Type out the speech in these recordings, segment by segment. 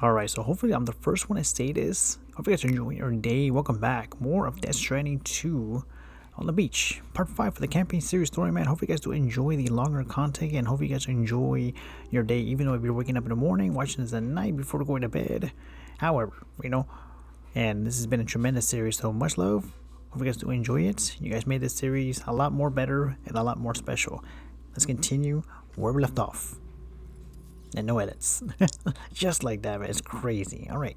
Alright, so hopefully I'm the first one to say this. Hope you guys are enjoying your day. Welcome back. More of Death Stranding 2 on the beach. Part 5 for the campaign series story, man. Hope you guys do enjoy the longer content and hope you guys enjoy your day, even though if you're waking up in the morning, watching this at night before going to bed. However, and this has been a tremendous series, so much love. Hope you guys do enjoy it. You guys made this series a lot more better and a lot more special. Let's continue where we left off. And no edits. Just like that, man. It's crazy. Alright.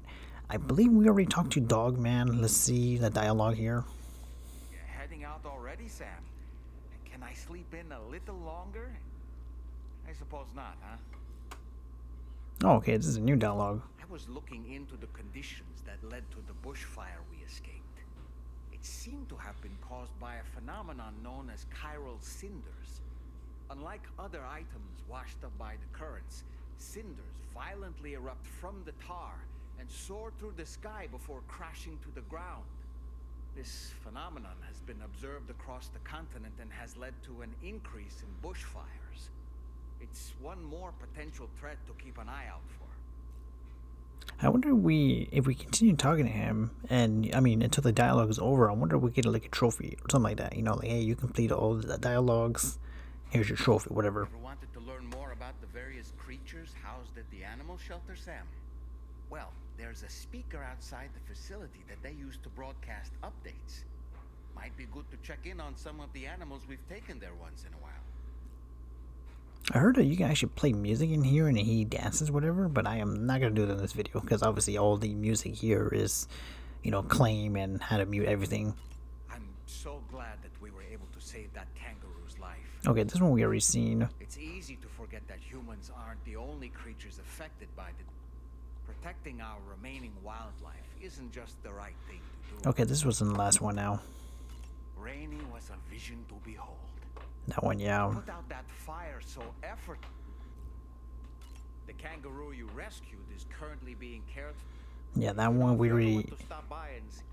I believe we already talked to Dog Man. Let's see the dialogue here. You're heading out already, Sam? Can I sleep in a little longer? I suppose not, huh? Oh, okay. This is a new dialogue. I was looking into the conditions that led to the bushfire we escaped. It seemed to have been caused by a phenomenon known as chiral cinders. Unlike other items washed up by the currents, cinders violently erupt from the tar and soar through the sky before crashing to the ground. This phenomenon has been observed across the continent and has led to an increase in bushfires. It's one more potential threat to keep an eye out for. I wonder if we continue talking to him, and I mean until the dialogue is over, I wonder if we get like a trophy or something like that. Like, hey, you complete all the dialogues. Here's your trophy, whatever. Ever wanted to learn more about the various creatures housed at the animal shelter, Sam? Well, there's a speaker outside the facility that they use to broadcast updates. Might be good to check in on some of the animals we've taken there once in a while. I heard that you can actually play music in here and he dances, whatever, but I am not going to do that in this video because obviously all the music here is, claim and how to mute everything. I'm so glad that we were able to save that kangaroo's life. Okay, this one we already seen. It's easy to forget that humans aren't the only creatures affected by the... Protecting our remaining wildlife isn't just the right thing to do. Okay, this was in the last one now. Rainy was a vision to behold. That one, yeah. Put out that fire so effort. The kangaroo you rescued is currently being cared for. Yeah, that one we already... To stop by and see.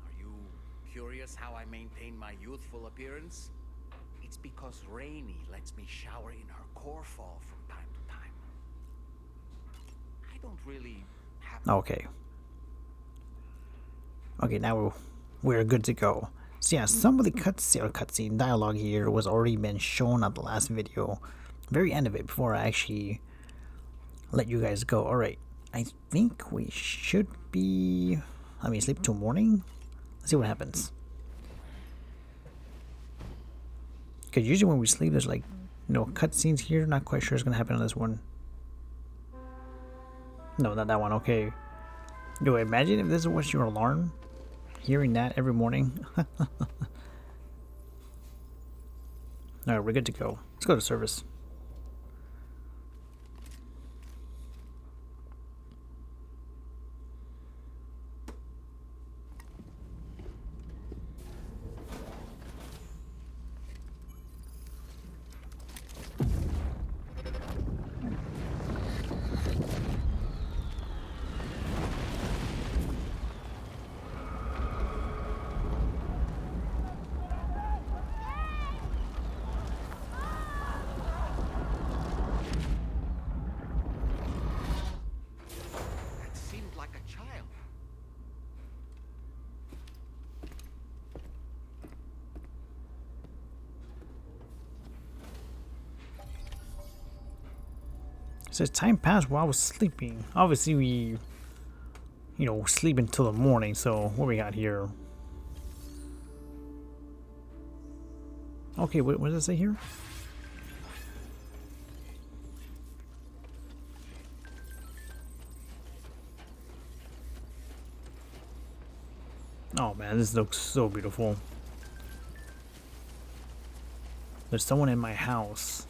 Are you curious how I maintain my youthful appearance? It's because Rainy lets me shower in her core fall from time to time. I don't really have... Okay. Okay, now we're good to go. So yeah, some of the cutscene dialogue here was already been shown at the last video. Very end of it, before I actually let you guys go. Alright, I think we should be... sleep till morning? Let's see what happens. Because usually when we sleep, there's like, cutscenes here. Not quite sure it's going to happen on this one. No, not that one. Okay. Yo, imagine if this was your alarm. Hearing that every morning. Alright, we're good to go. Let's go to service. It says time passed while I was sleeping. Obviously we, sleep until the morning. So what we got here? Okay, what does it say here? Oh man, this looks so beautiful. There's someone in my house.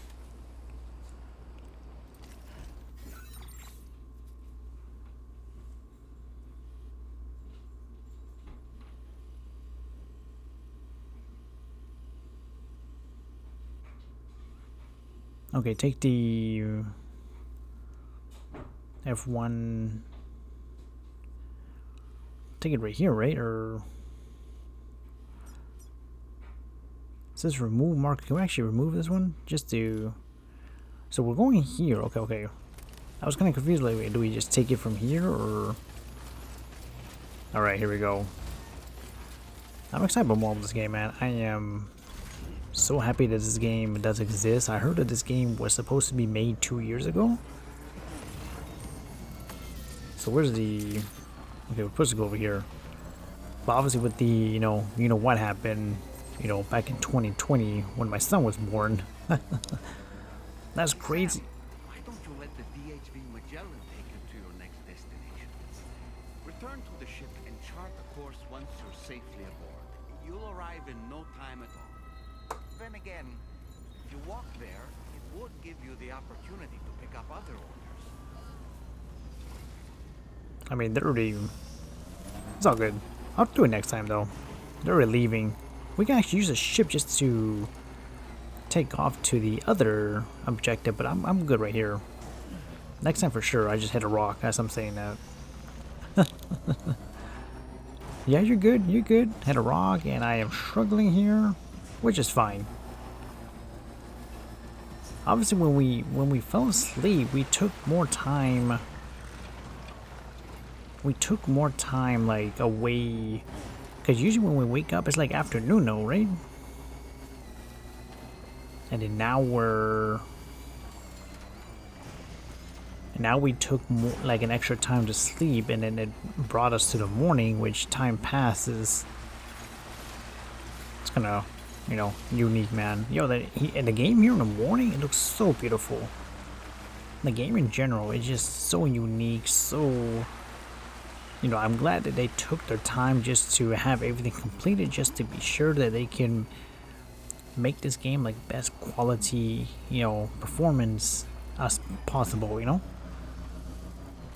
Okay, take the F1. Take it right here, right? Or it says remove marker. Can we actually remove this one? Just to... So we're going here. Okay, okay. I was kind of confused, like, wait, do we just take it from here, or... Alright, here we go. I'm excited about more of this game, man. I am so happy that this game does exist. I heard that this game was supposed to be made 2 years ago. So where's the... Okay, we're supposed to go over here. But obviously with the, you know what happened, back in 2020 when my son was born. That's crazy. Why don't you let the DHV Magellan take you to your next destination? Return to the ship and chart the course once you're safely aboard. You'll arrive in no time at all. Then again, if you walk there, it would give you the opportunity to pick up other orders. I mean, they're already... It's all good. I'll do it next time, though. They're already leaving. We can actually use a ship just to take off to the other objective, but I'm good right here. Next time for sure, I just hit a rock as I'm saying that. Yeah, you're good, you're good. Hit a rock, and I am struggling here, which is fine. Obviously, when we fell asleep, we took more time. We took more time, like, away. Because usually when we wake up, it's like afternoon, though, right? And then now we're... Now we took more, like an extra time to sleep, and then it brought us to the morning, which time passes. It's kind of, unique, man. Yo, the game here in the morning, it looks so beautiful. The game in general is just so unique, so... I'm glad that they took their time just to have everything completed, just to be sure that they can make this game like best quality, performance as possible,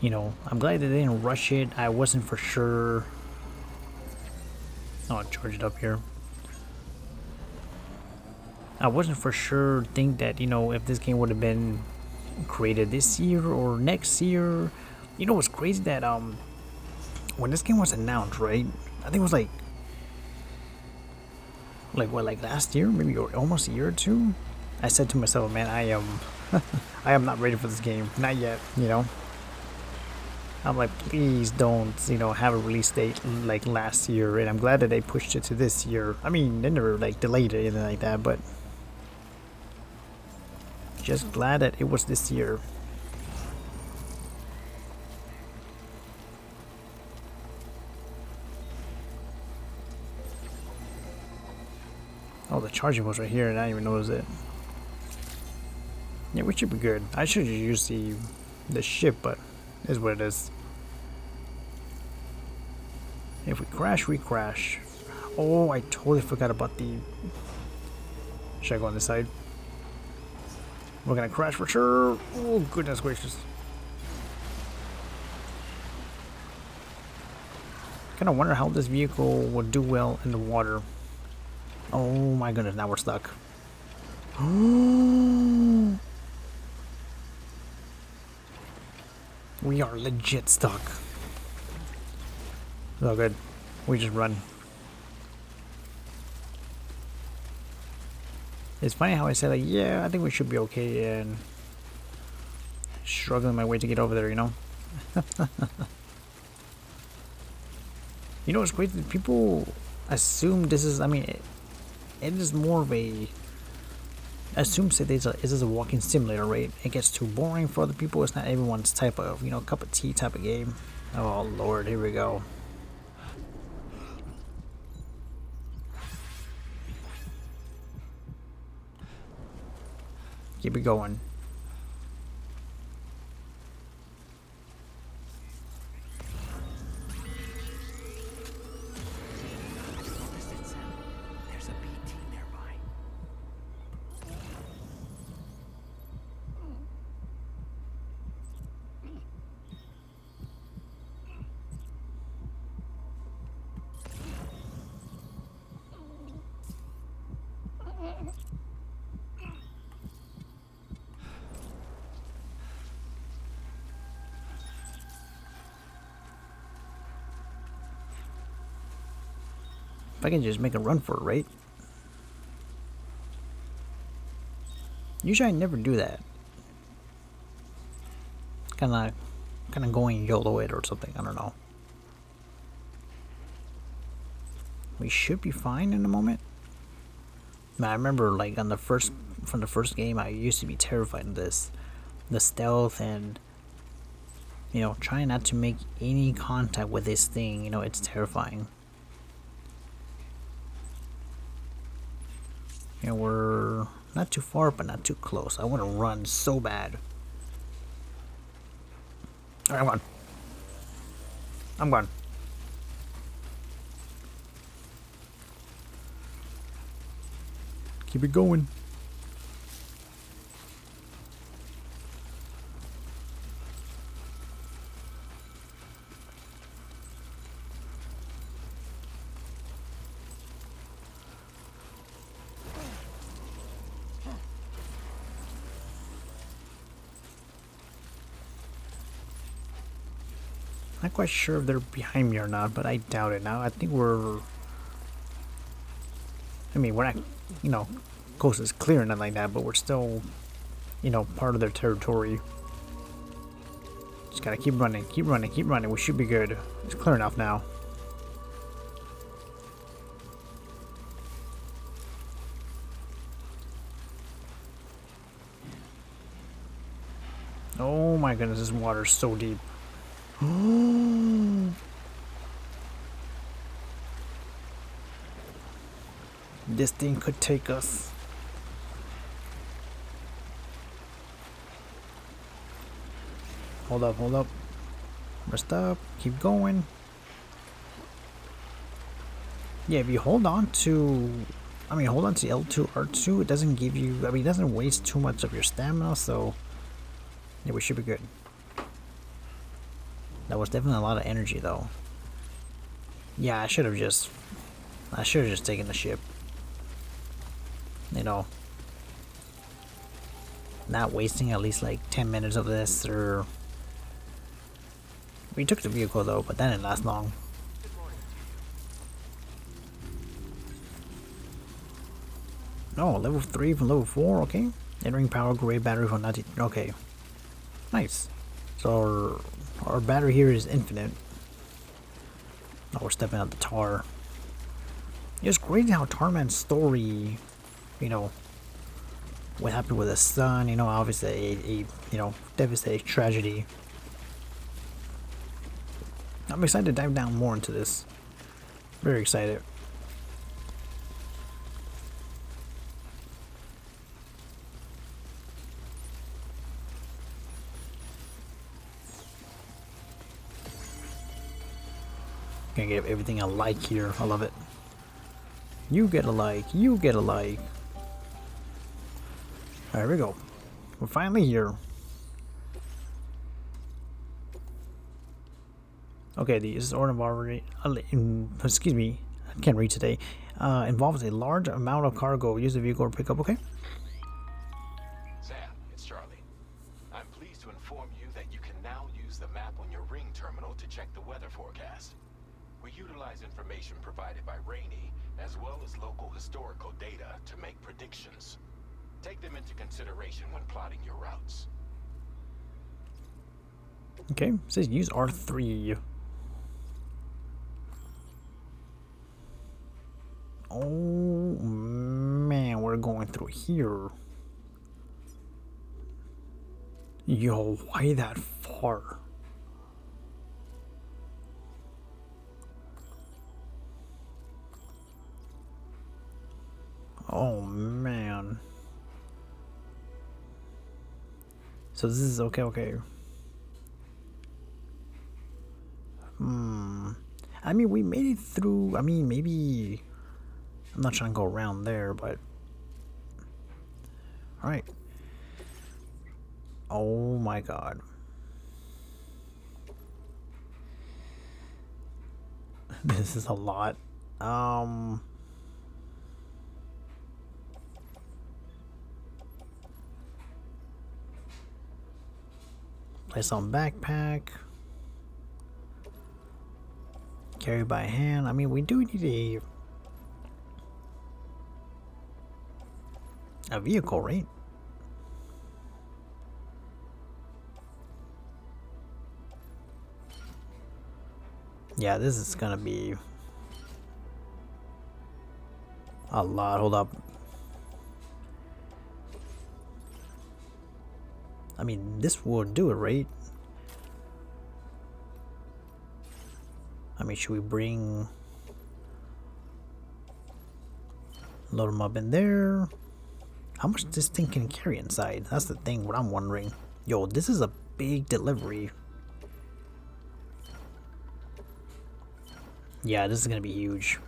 I'm glad that they didn't rush it. I wasn't for sure. Oh, I'll charge it up here. I wasn't for sure think that, if this game would have been created this year or next year. What's crazy that, when this game was announced, right? I think it was like last year, maybe almost a year or two. I said to myself, man, I am not ready for this game, not yet. I'm like, please don't, have a release date like last year. And I'm glad that they pushed it to this year. I mean, they never like delayed it or anything like that, but just glad that it was this year. Oh, the charging was right here, and I didn't even notice it. Yeah, we should be good. I should have used the ship, but it is what it is. If we crash, we crash. Oh, I totally forgot about the... Should I go on this side? We're gonna crash for sure. Oh, goodness gracious. Kinda wonder how this vehicle would do well in the water. Oh my goodness, now we're stuck. We are legit stuck. Oh good. We just run. It's funny how I said like, yeah, I think we should be okay, and struggling my way to get over there, What's crazy? People assume this is, I mean, it is more of a... Assumes that this is a walking simulator, right? It gets too boring for other people. It's not everyone's type of, cup of tea type of game. Oh, Lord, here we go. Keep it going. If I can just make a run for it, right? Usually I never do that. kind of going YOLO it or something. I don't know. We should be fine in a moment. Man, I remember like from the first game, I used to be terrified of this, the stealth and trying not to make any contact with this thing. It's terrifying. We're not too far, but not too close. I want to run so bad. Alright, I'm gone. I'm gone. Keep it going. Not quite sure if they're behind me or not, but I doubt it now. I think we're not, coast is clear or nothing like that, but we're still, part of their territory. Just gotta keep running, keep running, keep running. We should be good. It's clear enough now. Oh my goodness, this water's so deep. This thing could take us. Hold up, hold up. Rest up, keep going. Yeah, if you hold on to L2, R2, it doesn't give you, it doesn't waste too much of your stamina, so yeah, we should be good. That was definitely a lot of energy though. Yeah, I should have just taken the ship. Not wasting at least like 10 minutes of this, or we took the vehicle though, but that didn't last long. Oh, level 3 from level 4, okay. Entering power grade battery from 19, okay. Nice. So our battery here is infinite. Oh, we're stepping out the tar. It's crazy how Tarman's story, what happened with his son, obviously a devastating tragedy. I'm excited to dive down more into this. Very excited. Gonna give everything a like here. I love it. You get a like. You get a like. There we go. We're finally here. Okay, this order of already. Excuse me, I can't read today. Involves a large amount of cargo. Use the vehicle or pick up. Okay. Sam, it's Charlie. I'm pleased to inform you that you can now use the map on your ring terminal to check the weather forecast. We utilize information provided by Rainey, as well as local historical data, to make predictions. Take them into consideration when plotting your routes. Okay, it says use R3. Oh man, we're going through here. Yo, why that far? Oh man. So this is okay. We made it through. Maybe I'm not trying to go around there, but all right. Oh my god. This is a lot. Place on backpack. Carry by hand. We do need a vehicle, right? Yeah, this is gonna be a lot. Hold up. I mean, this will do it, right? I mean, should we bring... Load them up in there? How much this thing can carry inside? That's the thing, what I'm wondering. Yo, this is a big delivery. Yeah, this is gonna be huge.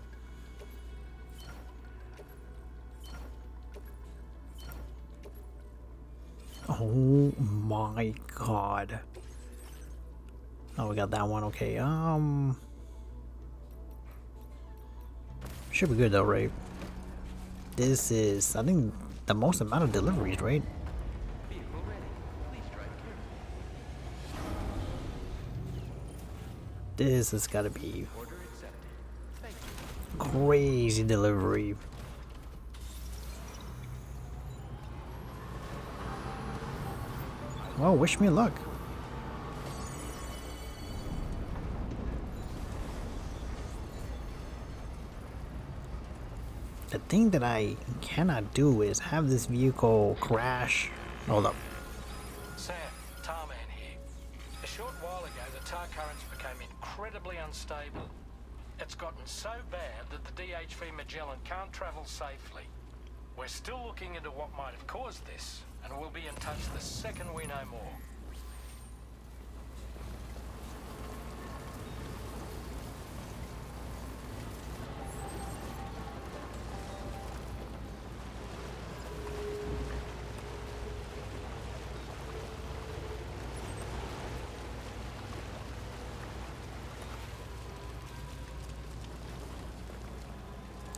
Oh my god. Oh, we got that one. Okay, should be good though, right? This is, I think, the most amount of deliveries, right? This has got to be crazy delivery. Well, wish me luck. The thing that I cannot do is have this vehicle crash. Hold up. Sam, Tarman here. A short while ago, the tar currents became incredibly unstable. It's gotten so bad that the DHV Magellan can't travel safely. We're still looking into what might have caused this, and we'll be in touch the second we know more.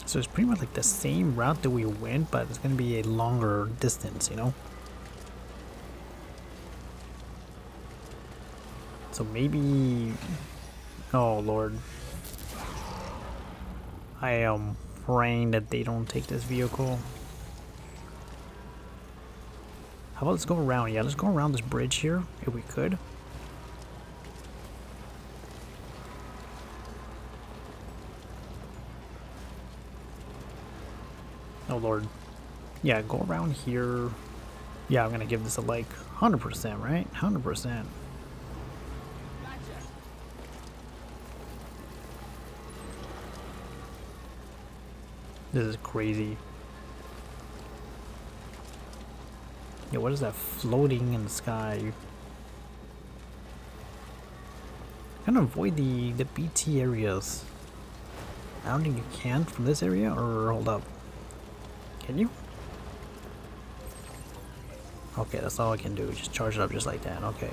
So it's pretty much like the same route that we went, but it's gonna be a longer distance, you know? So maybe... Oh lord. I am praying that they don't take this vehicle. How about let's go around? Yeah, let's go around this bridge here, if we could. Oh lord. Yeah, go around here. Yeah, I'm gonna give this a like 100%, right? 100%. This is crazy. Yeah, what is that floating in the sky? Kind of avoid the BT areas. I don't think you can from this area, or hold up. Can you? Okay, that's all I can do. Just charge it up just like that. Okay.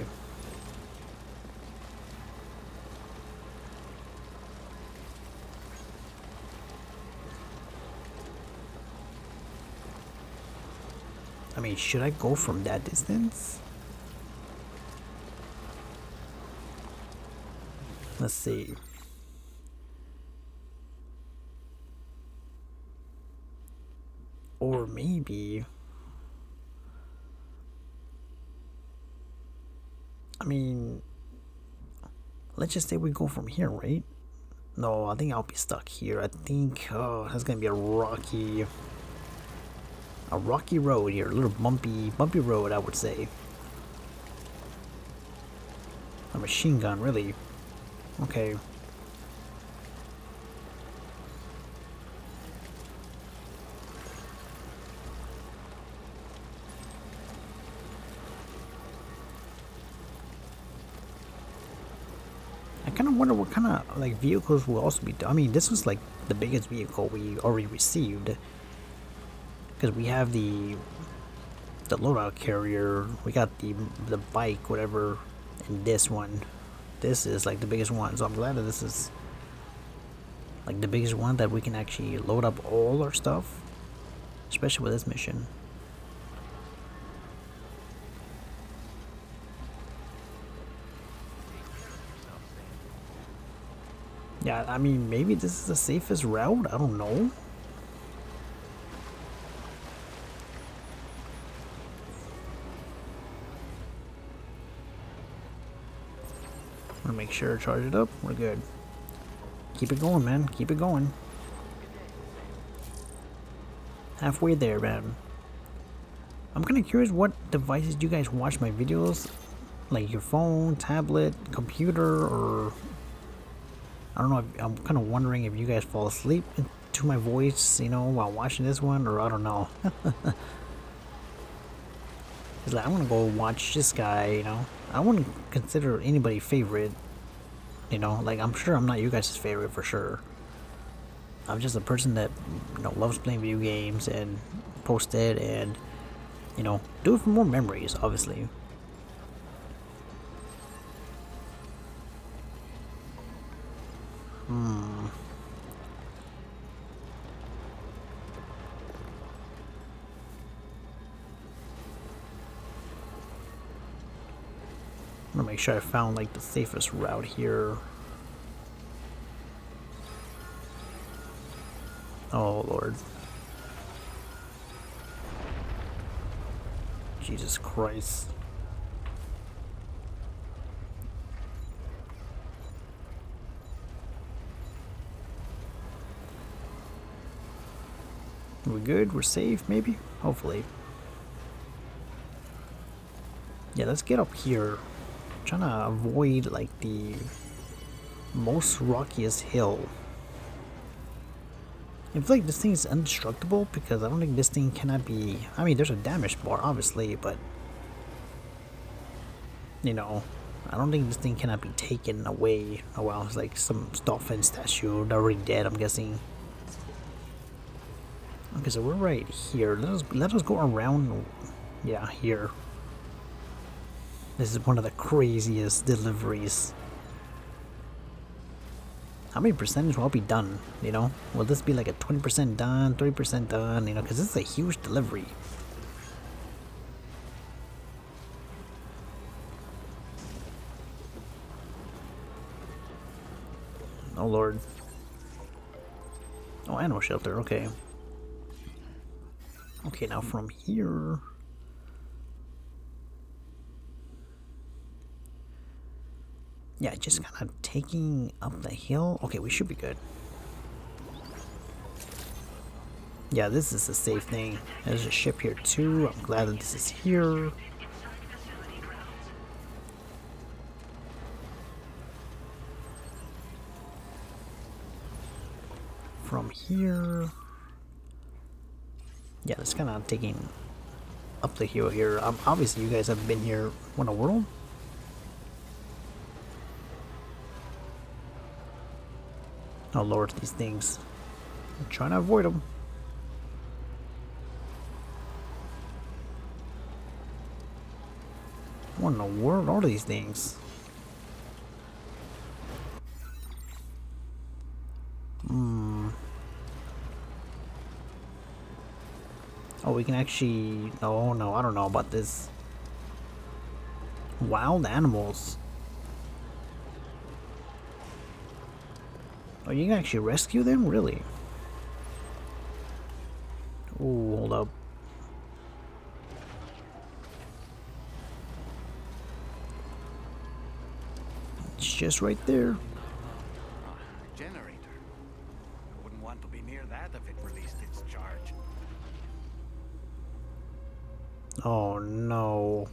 I mean, should I go from that distance? Let's see. Or maybe... I mean... Let's just say we go from here, right? No, I think I'll be stuck here. I think... Oh, that's gonna be a rocky road here. A little bumpy road, I would say. A machine gun, really. Okay. I kind of wonder what kind of like vehicles will also be. I mean, this was like the biggest vehicle we already received, because we have the loadout carrier, we got the bike, whatever, and this one. This is like the biggest one, so I'm glad that this is like the biggest one that we can actually load up all our stuff, especially with this mission. Yeah, I mean, maybe this is the safest route, I don't know. I'm gonna make sure to charge it up, we're good. Keep it going, man. Keep it going. Halfway there, man. I'm kind of curious what devices do you guys watch my videos? Like your phone, tablet, computer, or... I don't know, I'm kind of wondering if you guys fall asleep to my voice, you know, while watching this one, or I don't know. It's like, I'm gonna go watch this guy, you know. I wouldn't consider anybody favorite, you know. Like, I'm sure I'm not you guys' favorite for sure. I'm just a person that, you know, loves playing video games and post it and, you know, do it for more memories, obviously. I'm gonna make sure I found like the safest route here. Oh Lord. Jesus Christ. We're good? We're safe, maybe? Hopefully. Yeah, let's get up here. I'm trying to avoid like the most rockiest hill. I feel like this thing is indestructible because I don't think this thing cannot be... I mean, there's a damage bar, obviously, but... You know, I don't think this thing cannot be taken away. Oh well, it's like some dolphin statue. They're already dead, I'm guessing. Okay, so we're right here. Let us go around. Yeah, here. This is one of the craziest deliveries. How many percentage will I be done, you know? Will this be like a 20% done, 30% done, you know? Because this is a huge delivery. Oh Lord. Oh, animal shelter, okay. Okay, now from here... Yeah, just kind of taking up the hill. Okay, we should be good. Yeah, this is a safe thing. There's a ship here too. I'm glad that this is here. From here... Yeah, it's kind of taking up the hill here. Obviously, you guys have been here. What, a world? Oh Lord, these things. I'm trying to avoid them. What in the world are these things? Oh, we can actually... Oh no, I don't know about this. Wild animals. Oh, you can actually rescue them? Really? Oh, hold up. It's just right there. Generator. I wouldn't want to be near that if it released its charge. Oh no.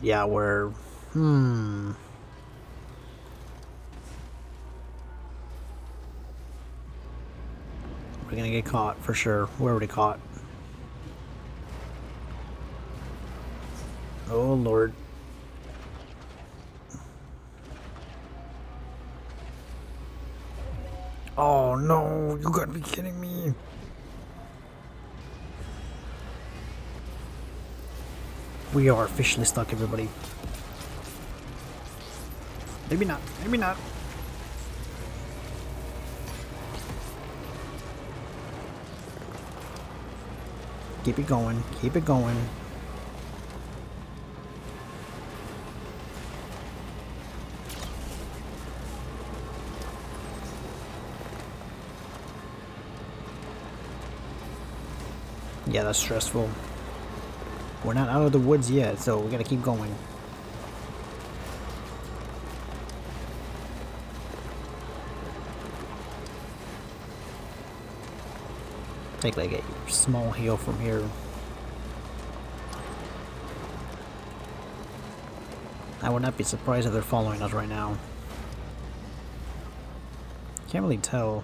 Yeah, we're... We're gonna get caught, for sure. We're already caught. Oh, Lord. Oh, no! You gotta be kidding me! We are officially stuck, everybody. Maybe not. Maybe not. Keep it going. Keep it going. Yeah, that's stressful. We're not out of the woods yet, so we gotta keep going. Take like a small hill from here. I would not be surprised if they're following us right now. Can't really tell.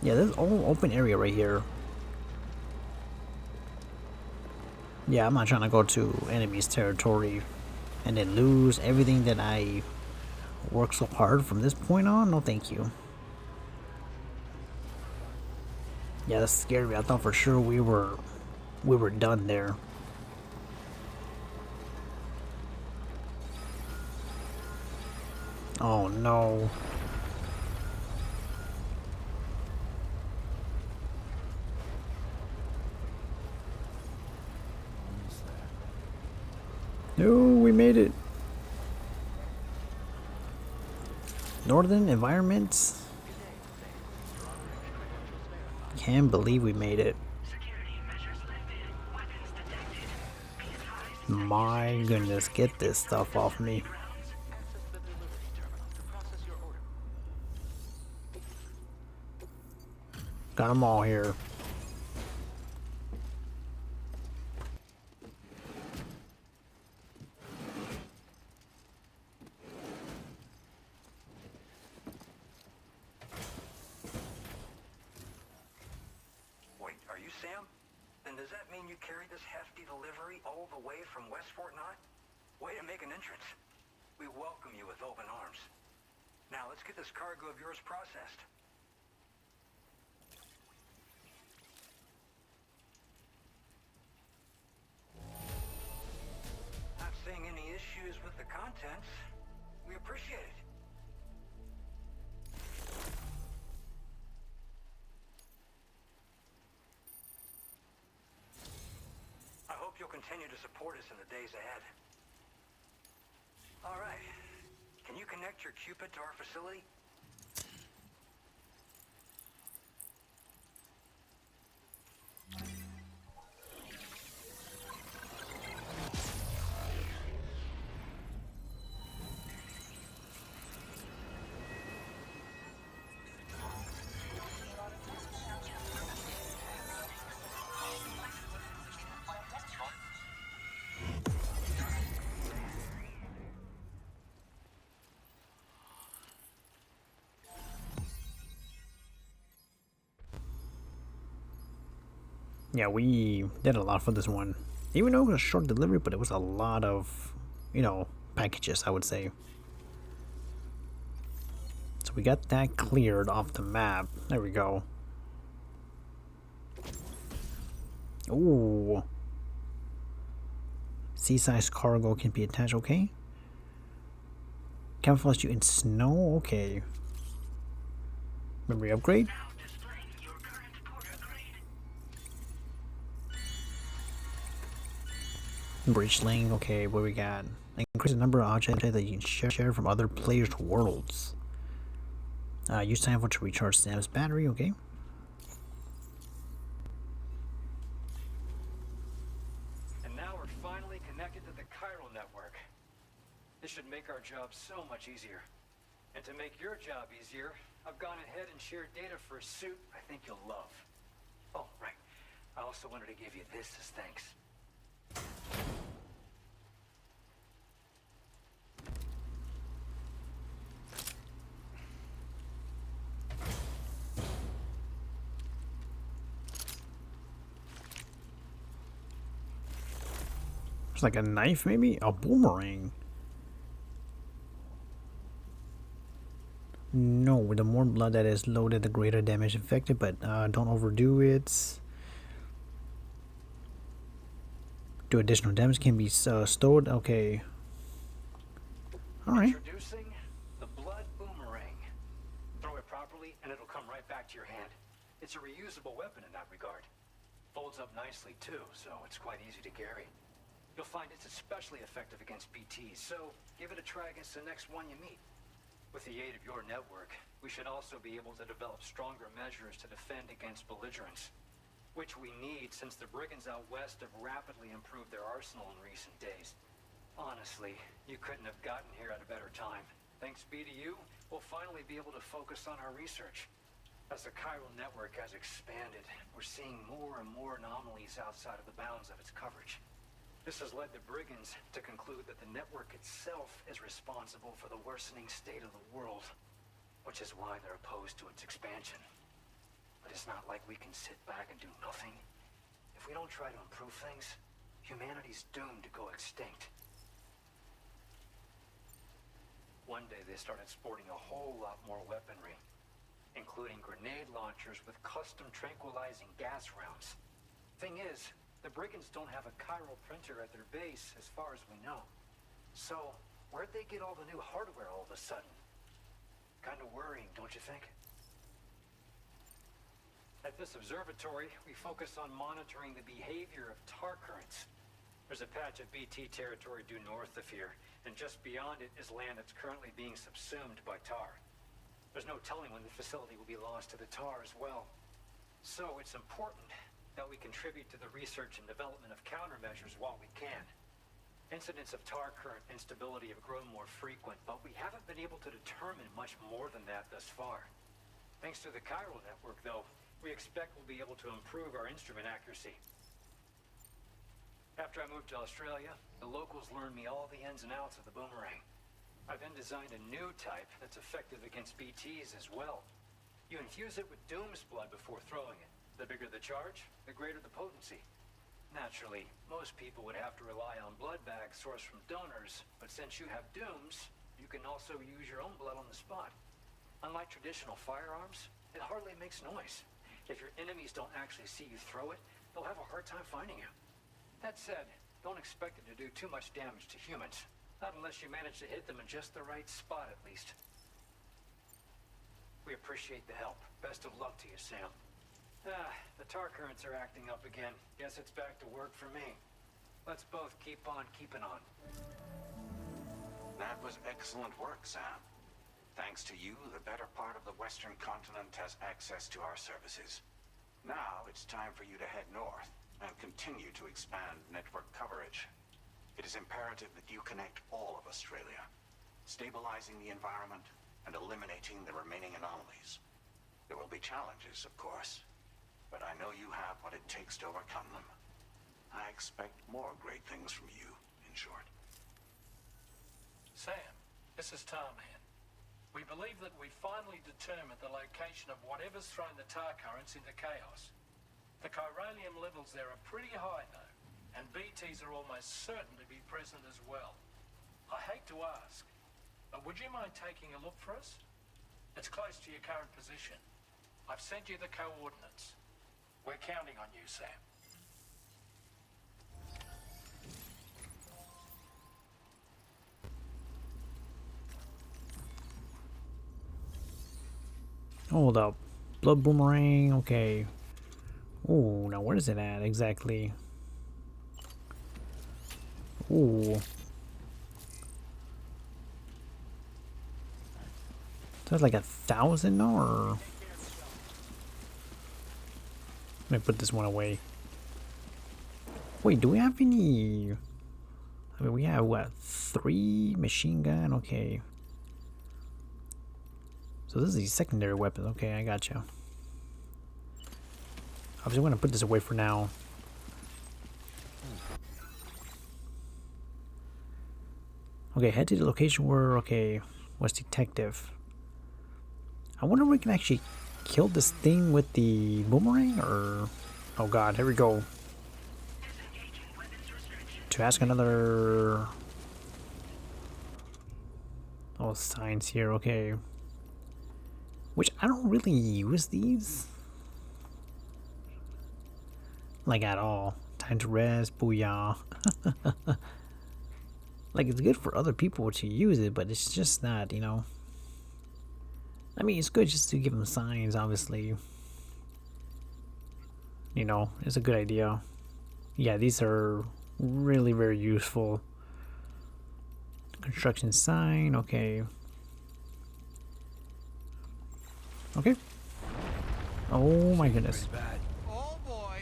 Yeah, this is all open area right here. Yeah, I'm not trying to go to enemy's territory and then lose everything that I worked so hard from this point on. No, thank you. Yeah, that scared me. I thought for sure we were done there. Oh no. No, we made it. Northern environments. Can't believe we made it. My goodness, get this stuff off me. Got them all here. Wait, are you Sam? Then does that mean you carried this hefty delivery all the way from West Fort Knott? Way to make an entrance. We welcome you with open arms. Now let's get this cargo of yours processed. Not seeing any issues with the contents. We appreciate it. I hope you'll continue to support us in the days ahead. All right. Can you connect your Cupid to our facility? Yeah, we did a lot for this one. Even though it was a short delivery, but it was a lot of, you know, packages, I would say. So we got that cleared off the map. There we go. Ooh. Sea-sized cargo can be attached, okay. Camouflage you in snow, okay. Memory upgrade. Bridge link, okay, what we got? Increase the number of objects that you can share from other players' worlds. Use time for to recharge Sam's battery, okay. And now we're finally connected to the chiral network. This should make our job so much easier. And to make your job easier, I've gone ahead and shared data for a suit I think you'll love. Oh, right. I also wanted to give you this as thanks. It's like a knife, maybe? A boomerang. No, the more blood that is loaded, the greater damage inflicted, but don't overdo it. Do additional damage can be stored? Okay. Alright. Introducing the blood boomerang. Throw it properly and it'll come right back to your hand. It's a reusable weapon in that regard. Folds up nicely too, so it's quite easy to carry. You'll find it's especially effective against BTs, so give it a try against the next one you meet. With the aid of your network, we should also be able to develop stronger measures to defend against belligerents. which we need since the brigands out west have rapidly improved their arsenal in recent days. Honestly, you couldn't have gotten here at a better time. Thanks be to you, we'll finally be able to focus on our research. As the chiral network has expanded, we're seeing more and more anomalies outside of the bounds of its coverage. This has led the brigands to conclude that the network itself is responsible for the worsening state of the world, which is why they're opposed to its expansion. But it's not like we can sit back and do nothing. If we don't try to improve things, humanity's doomed to go extinct. One day they started sporting a whole lot more weaponry, including grenade launchers with custom tranquilizing gas rounds. Thing is, the brigands don't have a chiral printer at their base as far as we know. So, where'd they get all the new hardware all of a sudden? Kind of worrying, don't you think? At this observatory, we focus on monitoring the behavior of tar currents. There's a patch of BT territory due north of here, and just beyond it is land that's currently being subsumed by tar. There's no telling when the facility will be lost to the tar as well. So it's important that we contribute to the research and development of countermeasures while we can. Incidents of tar current instability have grown more frequent, but we haven't been able to determine much more than that thus far. Thanks to the chiral network, though, we expect we'll be able to improve our instrument accuracy. After I moved to Australia, the locals learned me all the ins and outs of the boomerang. I then designed a new type that's effective against BTs as well. You infuse it with Doom's blood before throwing it. The bigger the charge, the greater the potency. Naturally, most people would have to rely on blood bags sourced from donors, but since you have Doom's, you can also use your own blood on the spot. Unlike traditional firearms, it hardly makes noise. If your enemies don't actually see you throw it, they'll have a hard time finding you. That said, don't expect it to do too much damage to humans. Not unless you manage to hit them in just the right spot, at least. We appreciate the help. Best of luck to you, Sam. The tar currents are acting up again. Guess it's back to work for me. Let's both keep on keeping on. That was excellent work, Sam. Thanks to you, the better part of the Western continent has access to our services. Now it's time for you to head north and continue to expand network coverage. It is imperative that you connect all of Australia, stabilizing the environment and eliminating the remaining anomalies. There will be challenges, of course, but I know you have what it takes to overcome them. I expect more great things from you, in short. Sam, this is Tarman. We believe that we finally determined the location of whatever's thrown the tar currents into chaos. The chiralium levels there are pretty high, though, and BTs are almost certain to be present as well. I hate to ask, but would you mind taking a look for us? It's close to your current position. I've sent you the coordinates. We're counting on you, Sam. Hold up. Blood boomerang, okay. Ooh, now where is it at exactly? Ooh. That's like 1,000 or... Let me put this one away. Wait, do we have any... I mean, we have, what, 3 machine gun? Okay. So this is the secondary weapon. Okay, I gotcha. I'm just going to put this away for now. Okay, head to the location where, okay, was detective. I wonder if we can actually kill this thing with the boomerang, or... Oh god, here we go. To ask another... Oh, signs here, okay. Which, I don't really use these. Like, at all. Time to rest, booyah. Like, it's good for other people to use it, but it's just not, you know. I mean, it's good just to give them signs, obviously. You know, it's a good idea. Yeah, these are really very useful. Construction sign, okay. Okay. Oh my goodness. Oh boy,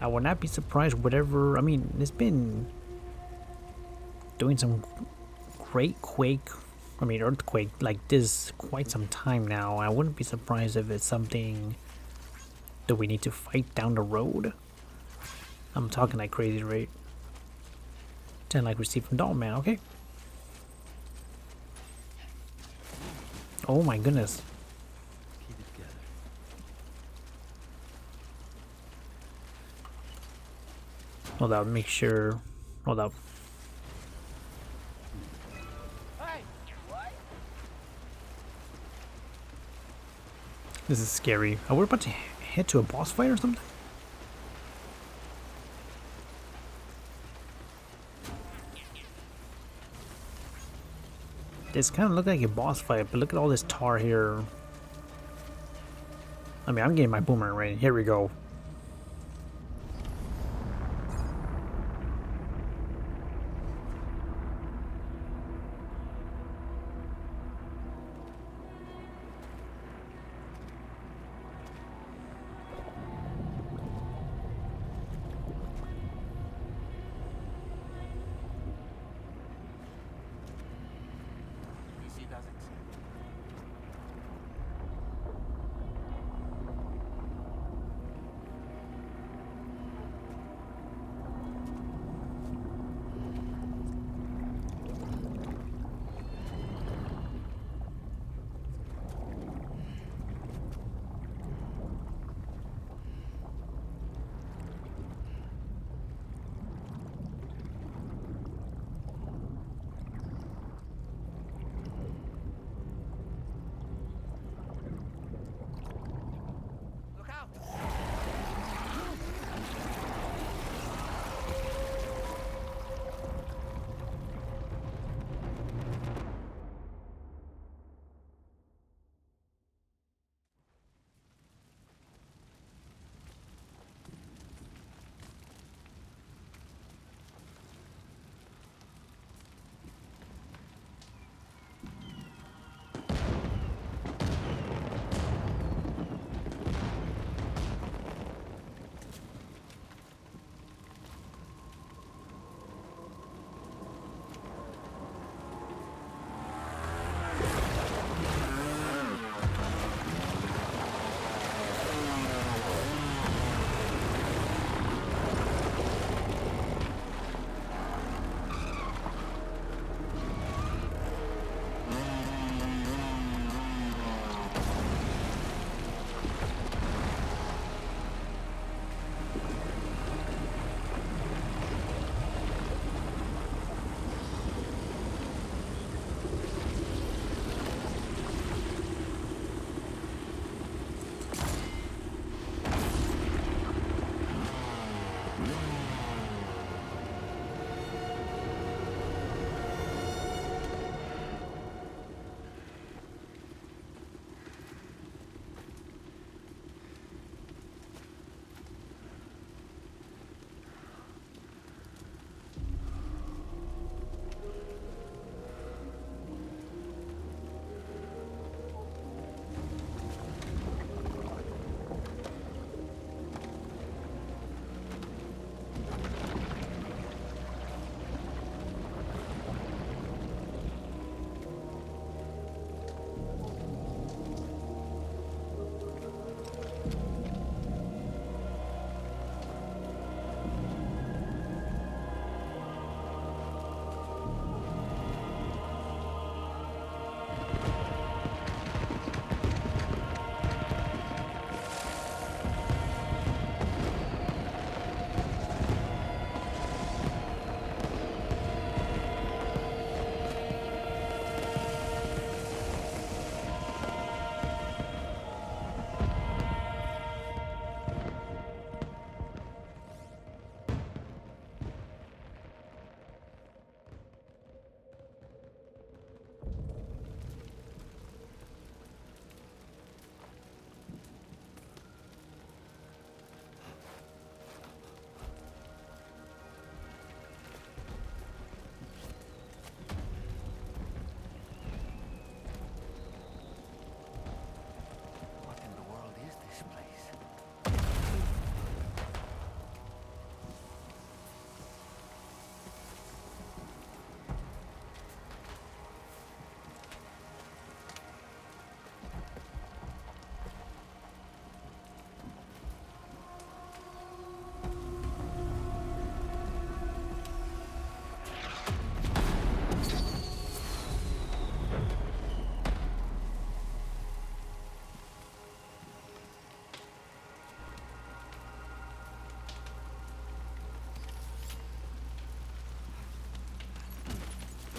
I would not be surprised whatever, I mean, it's been doing some great quake, I mean earthquake like this quite some time now. I wouldn't be surprised if it's something that we need to fight down the road. I'm talking like crazy, right? 10 like received from Dalton, man, okay. Oh my goodness. Keep it together. Hold up, make sure. Hold up. This is scary. Are we about to head to a boss fight or something? This kind of looked like a boss fight, but look at all this tar here. I mean, I'm getting my boomerang ready. Here we go.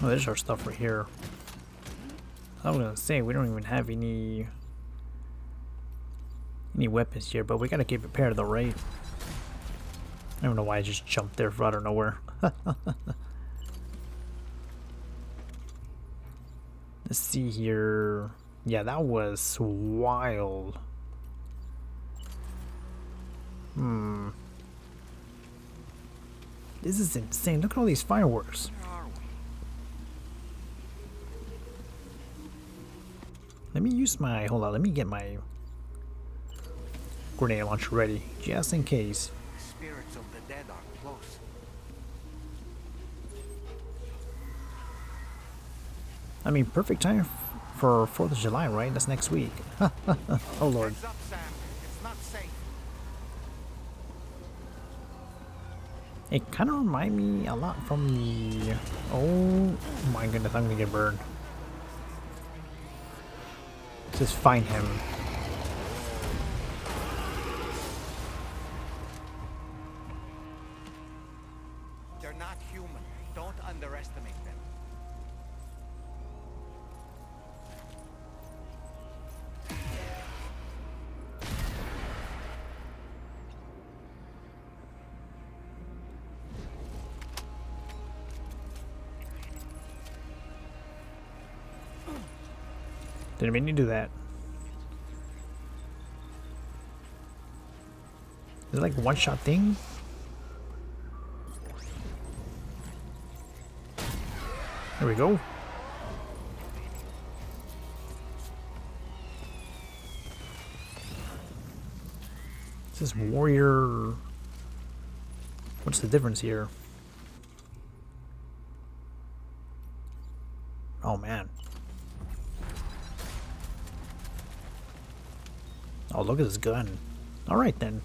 Oh, there's our stuff right here. I was gonna say we don't even have any weapons here, but we gotta get prepared though, right? I don't know why I just jumped there out of nowhere. Let's see here. Yeah, that was wild. This is insane. Look at all these fireworks. Where are we? Let me use my... Hold on, let me get my grenade launcher ready, just in case. The spirits of the dead are close. I mean, perfect time for 4th of July, right? That's next week. Oh, Lord. Heads up, Sam. It's not safe. It kind of reminds me a lot from the... Oh, my goodness, I'm going to get burned. Just find him. They're not human. Don't underestimate them. Didn't mean to do that. Is it like a one-shot thing? There we go. This is warrior. What's the difference here? Oh man. Oh, look at this gun. Alright then.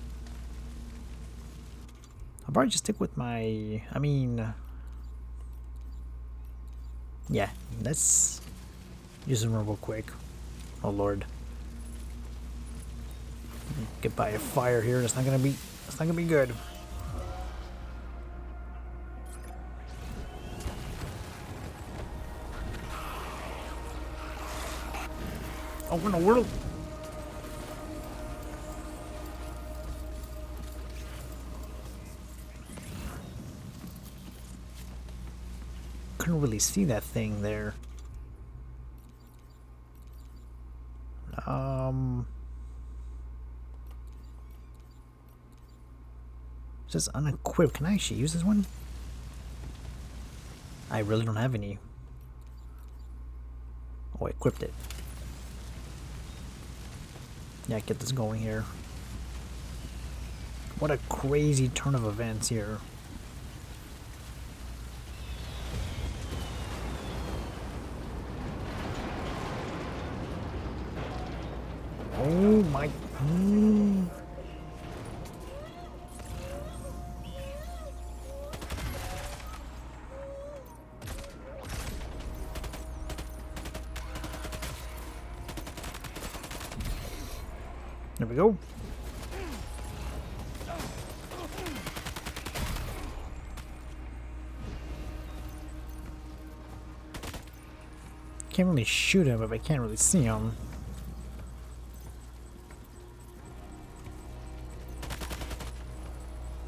I'll probably just stick with my... I mean... Yeah, let's use them real quick. Oh lord. Get by a fire here, it's not gonna be good. Oh, in the world! Couldn't really see that thing there. It says unequipped. Can I actually use this one? I really don't have any. Oh, I equipped it. Yeah, get this going here. What a crazy turn of events here. Oh my... There we go. Can't really shoot him if I can't really see him.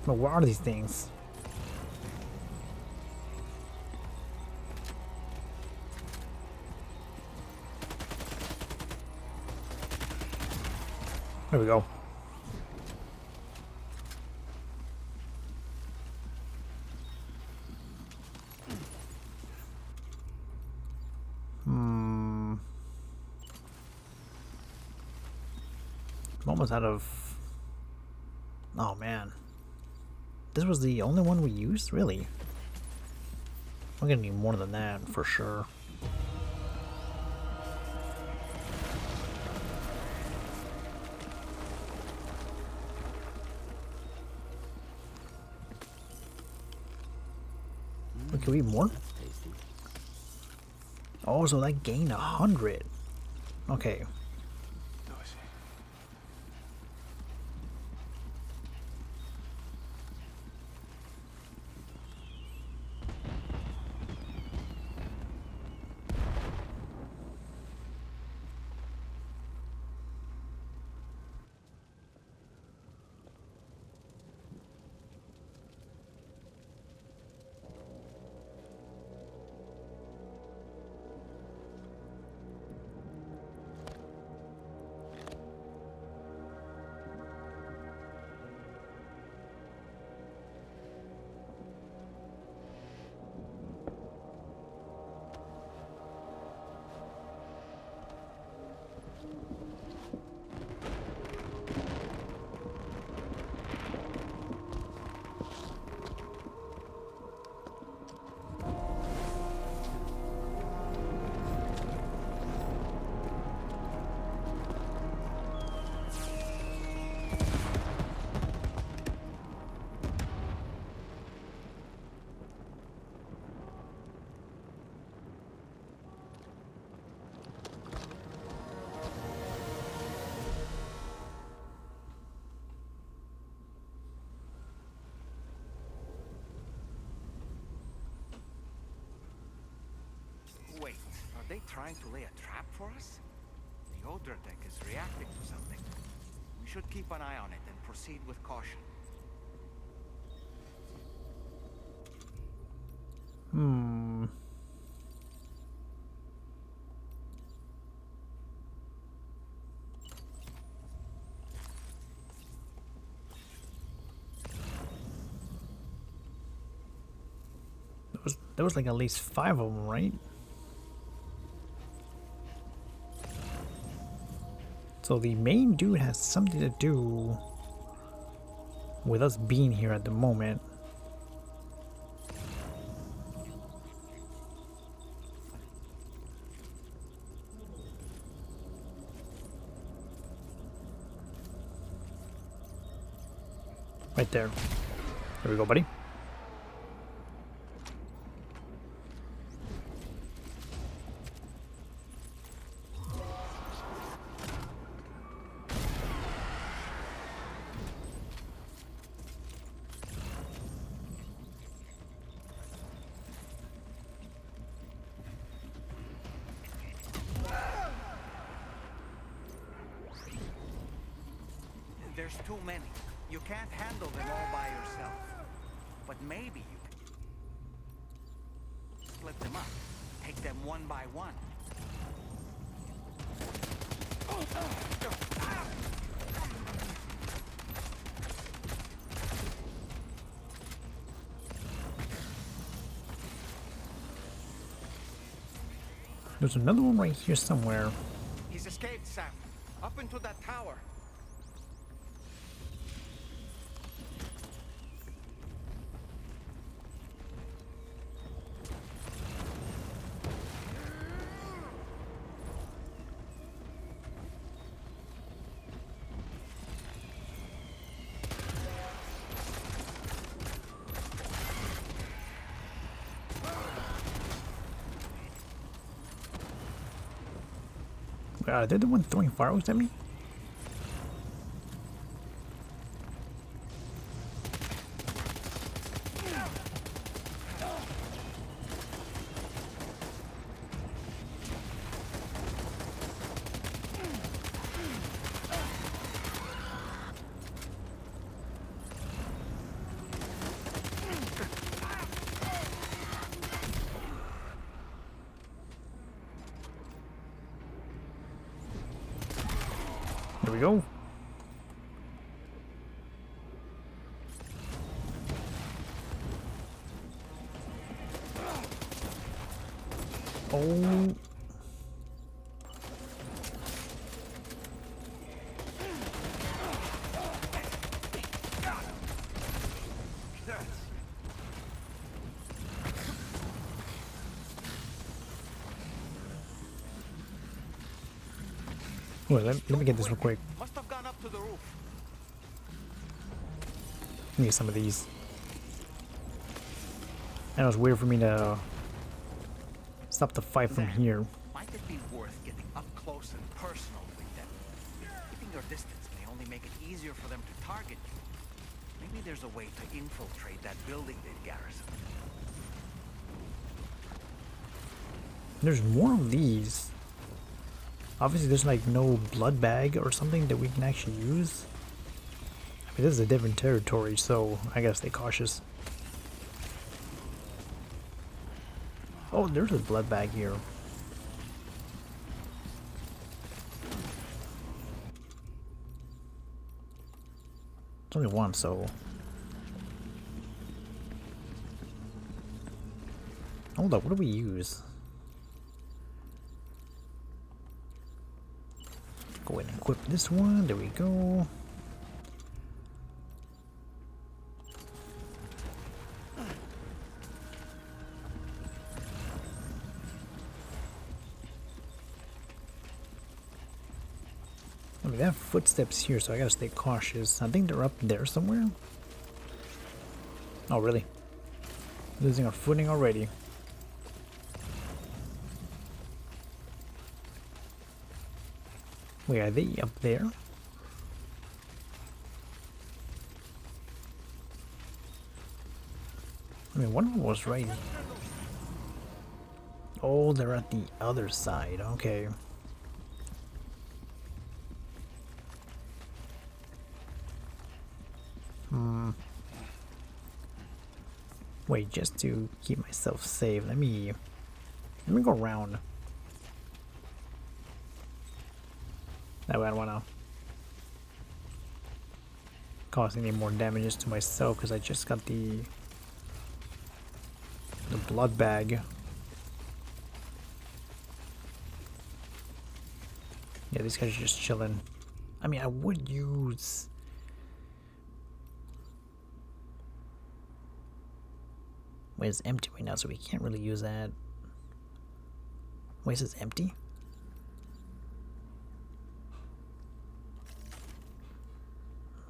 But what are these things? There we go. I'm almost out of... Oh man. This was the only one we used? Really? We're gonna need more than that for sure. Can we eat more? Oh, so that gained 100. Okay. they trying to lay a trap for us? The Odra deck is reacting to something. We should keep an eye on it and proceed with caution. There was like at least 5 of them, right? So the main dude has something to do with us being here at the moment. Right there. There we go, buddy. There's too many. You can't handle them all by yourself. But maybe you can split them up. Take them one by one. There's another one right here somewhere. He's escaped, Sam. Up into that tower. Are they the one throwing fireworks at me? There we go. Oh. Wait, let me get this real quick. Must have gone up to the roof. Let me get some of these. I know it's weird for me to stop the fight from here. Might it be worth getting up close and personal with them? Keeping your distance may only make it easier for them to target you. Maybe there's a way to infiltrate that building they've garrisoned. There's more of these. Obviously there's like no blood bag or something that we can actually use. I mean, this is a different territory, so I gotta stay cautious. Oh, there's a blood bag here. It's only one, so... Hold up, what do we use? Go ahead and equip this one. There we go. I mean, they have footsteps here, so I gotta stay cautious. I think they're up there somewhere. Oh, really? Losing our footing already. Wait, are they up there? I mean, one of them was right. Oh, they're at the other side. Okay. Wait, just to keep myself safe, let me go around. That way I don't wanna cause any more damages to myself because I just got the blood bag. Yeah, these guys are just chilling. I mean, I would use... Wait, it's empty right now, so we can't really use that. Wait, is this empty?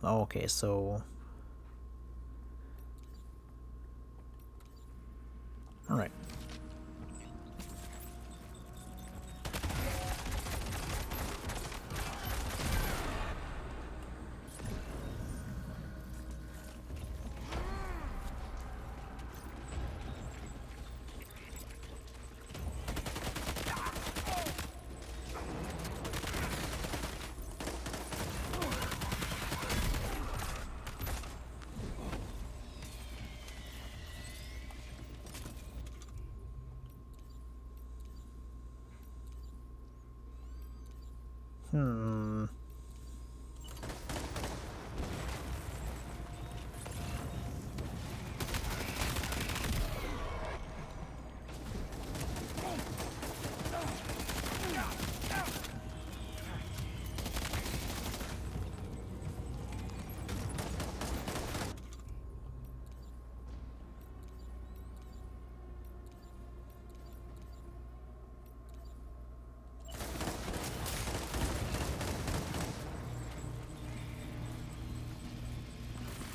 Oh, okay, so... Alright.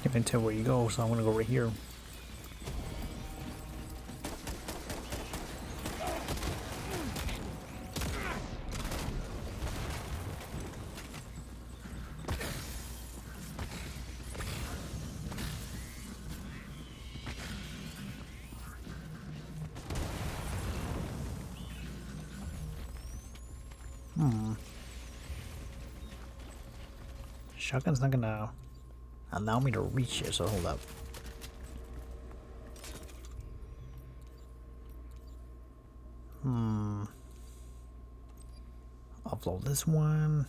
Can't even tell where you go, so I'm gonna go right here. Shotgun's not gonna allow me to reach it, so hold up. Upload this one.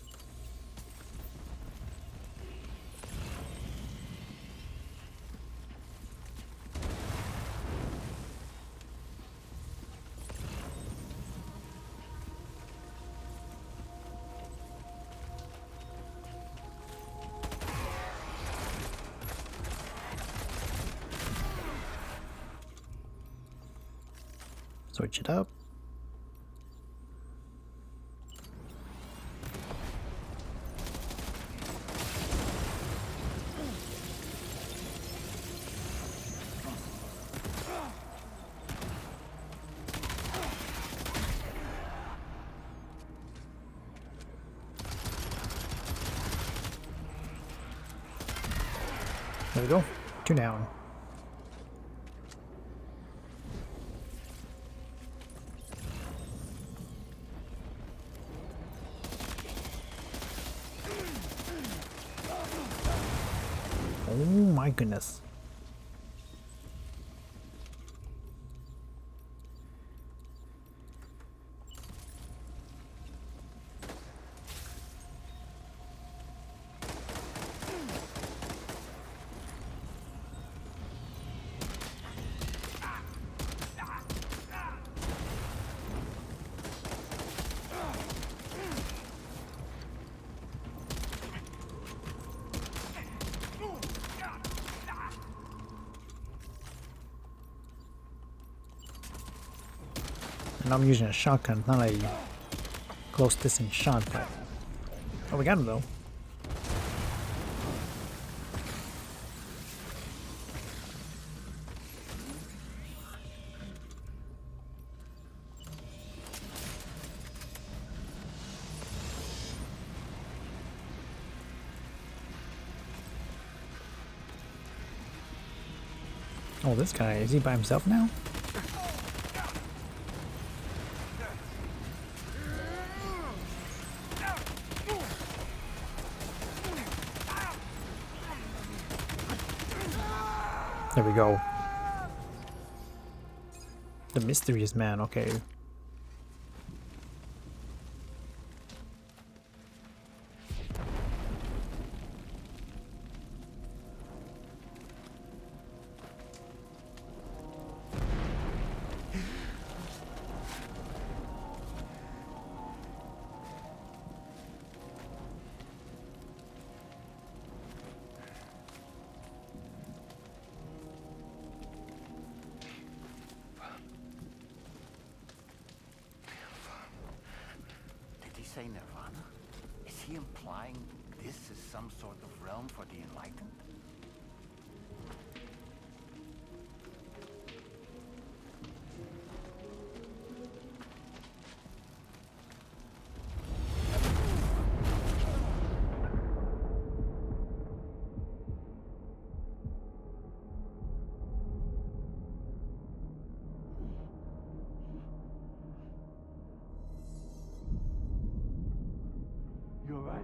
Switch it up. There we go. 2 down. Oh my goodness. And I'm using a shotgun, not a close distance shot, but... Oh, we got him though. Oh, this guy, is he by himself now? There we go. The mysterious man, okay. Say Nirvana? Is he implying this is some sort of realm for the enlightened? You alright?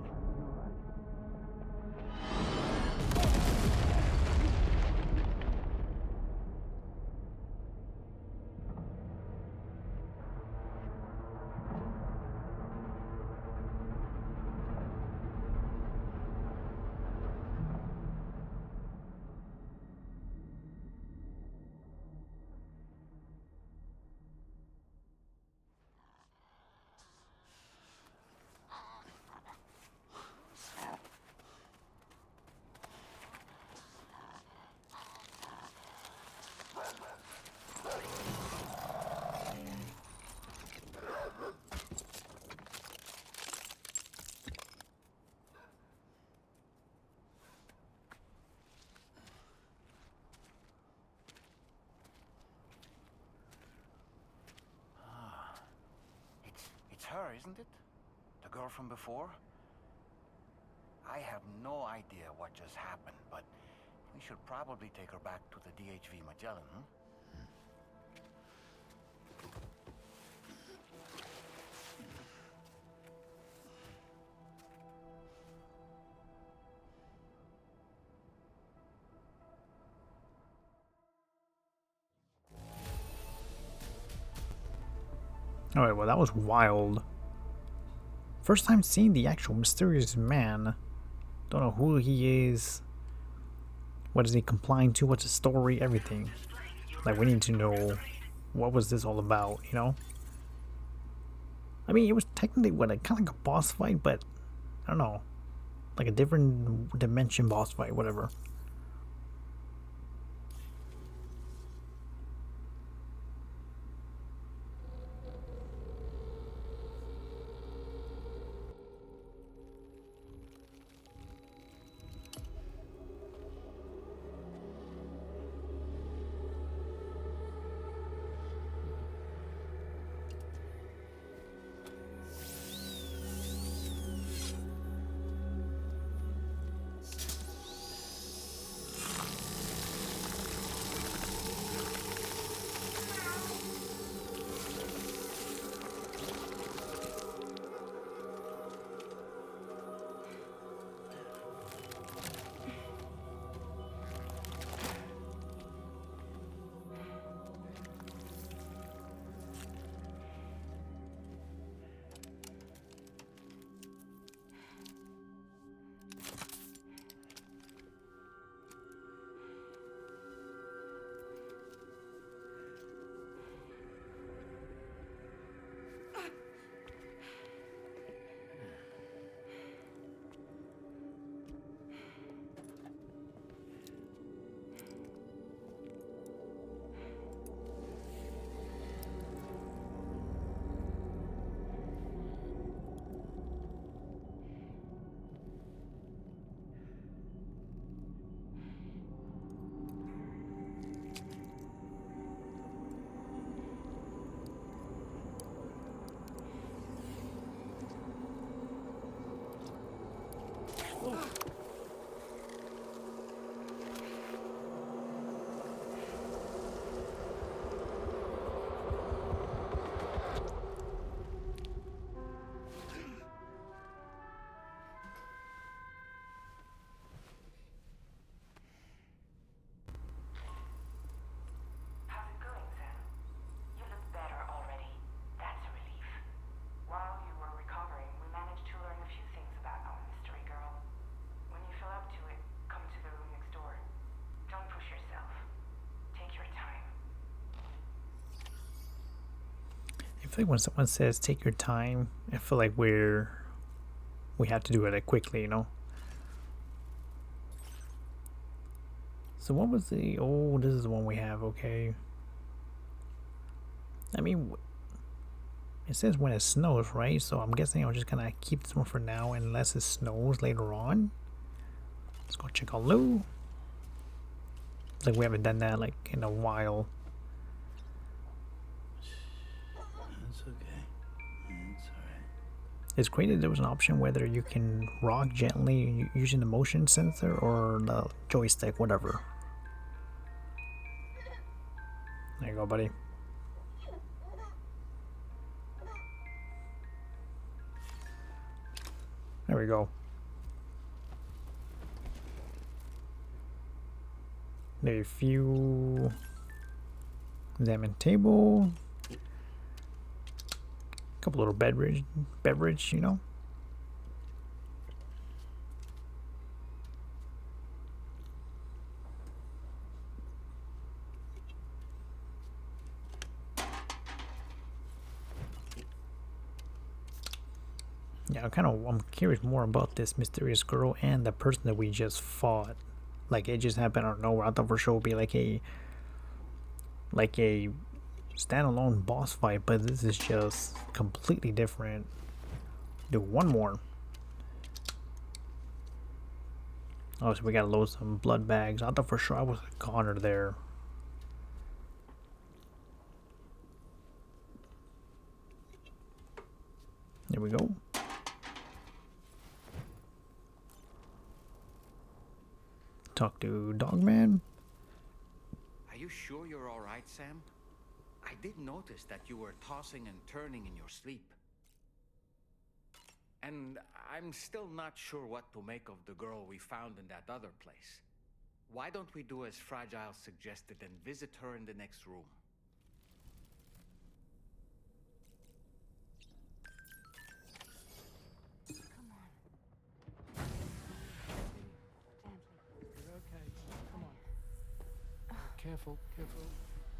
It's her, isn't it? The girl from before? I have no idea what just happened, but we should probably take her back to the DHV Magellan, huh? Alright, well that was wild. First time seeing the actual mysterious man. Don't know who he is. What is he complying to? What's his story? Everything. Like, we need to know what was this all about, you know? I mean, it was technically what, kind of like a boss fight, but I don't know. Like a different dimension boss fight, whatever. feel like when someone says take your time, I feel like we have to do it like quickly, you know. So what was the? Oh, this is the one we have. Okay. I mean, it says when it snows, right? So I'm guessing I'm just gonna keep this one for now, unless it snows later on. Let's go check out Lou. It's like we haven't done that like in a while. It's okay. It's alright. It's great that there was an option whether you can rock gently using the motion sensor or the joystick, whatever. There you go, buddy. There we go. Maybe a few. Examine table. Couple little beverage, you know. Yeah, I'm curious more about this mysterious girl and the person that we just fought. Like, it just happened out of nowhere. I thought for sure it would be like a standalone boss fight, but this is just completely different. Do one more. Oh, so we gotta load some blood bags. I thought for sure I was a goner there. There we go. Talk to Dogman. Are you sure you're all right, Sam? I did notice that you were tossing and turning in your sleep. And I'm still not sure what to make of the girl we found in that other place. Why don't we do as Fragile suggested and visit her in the next room? Come on. Gently. You're okay. Come on. Careful, careful,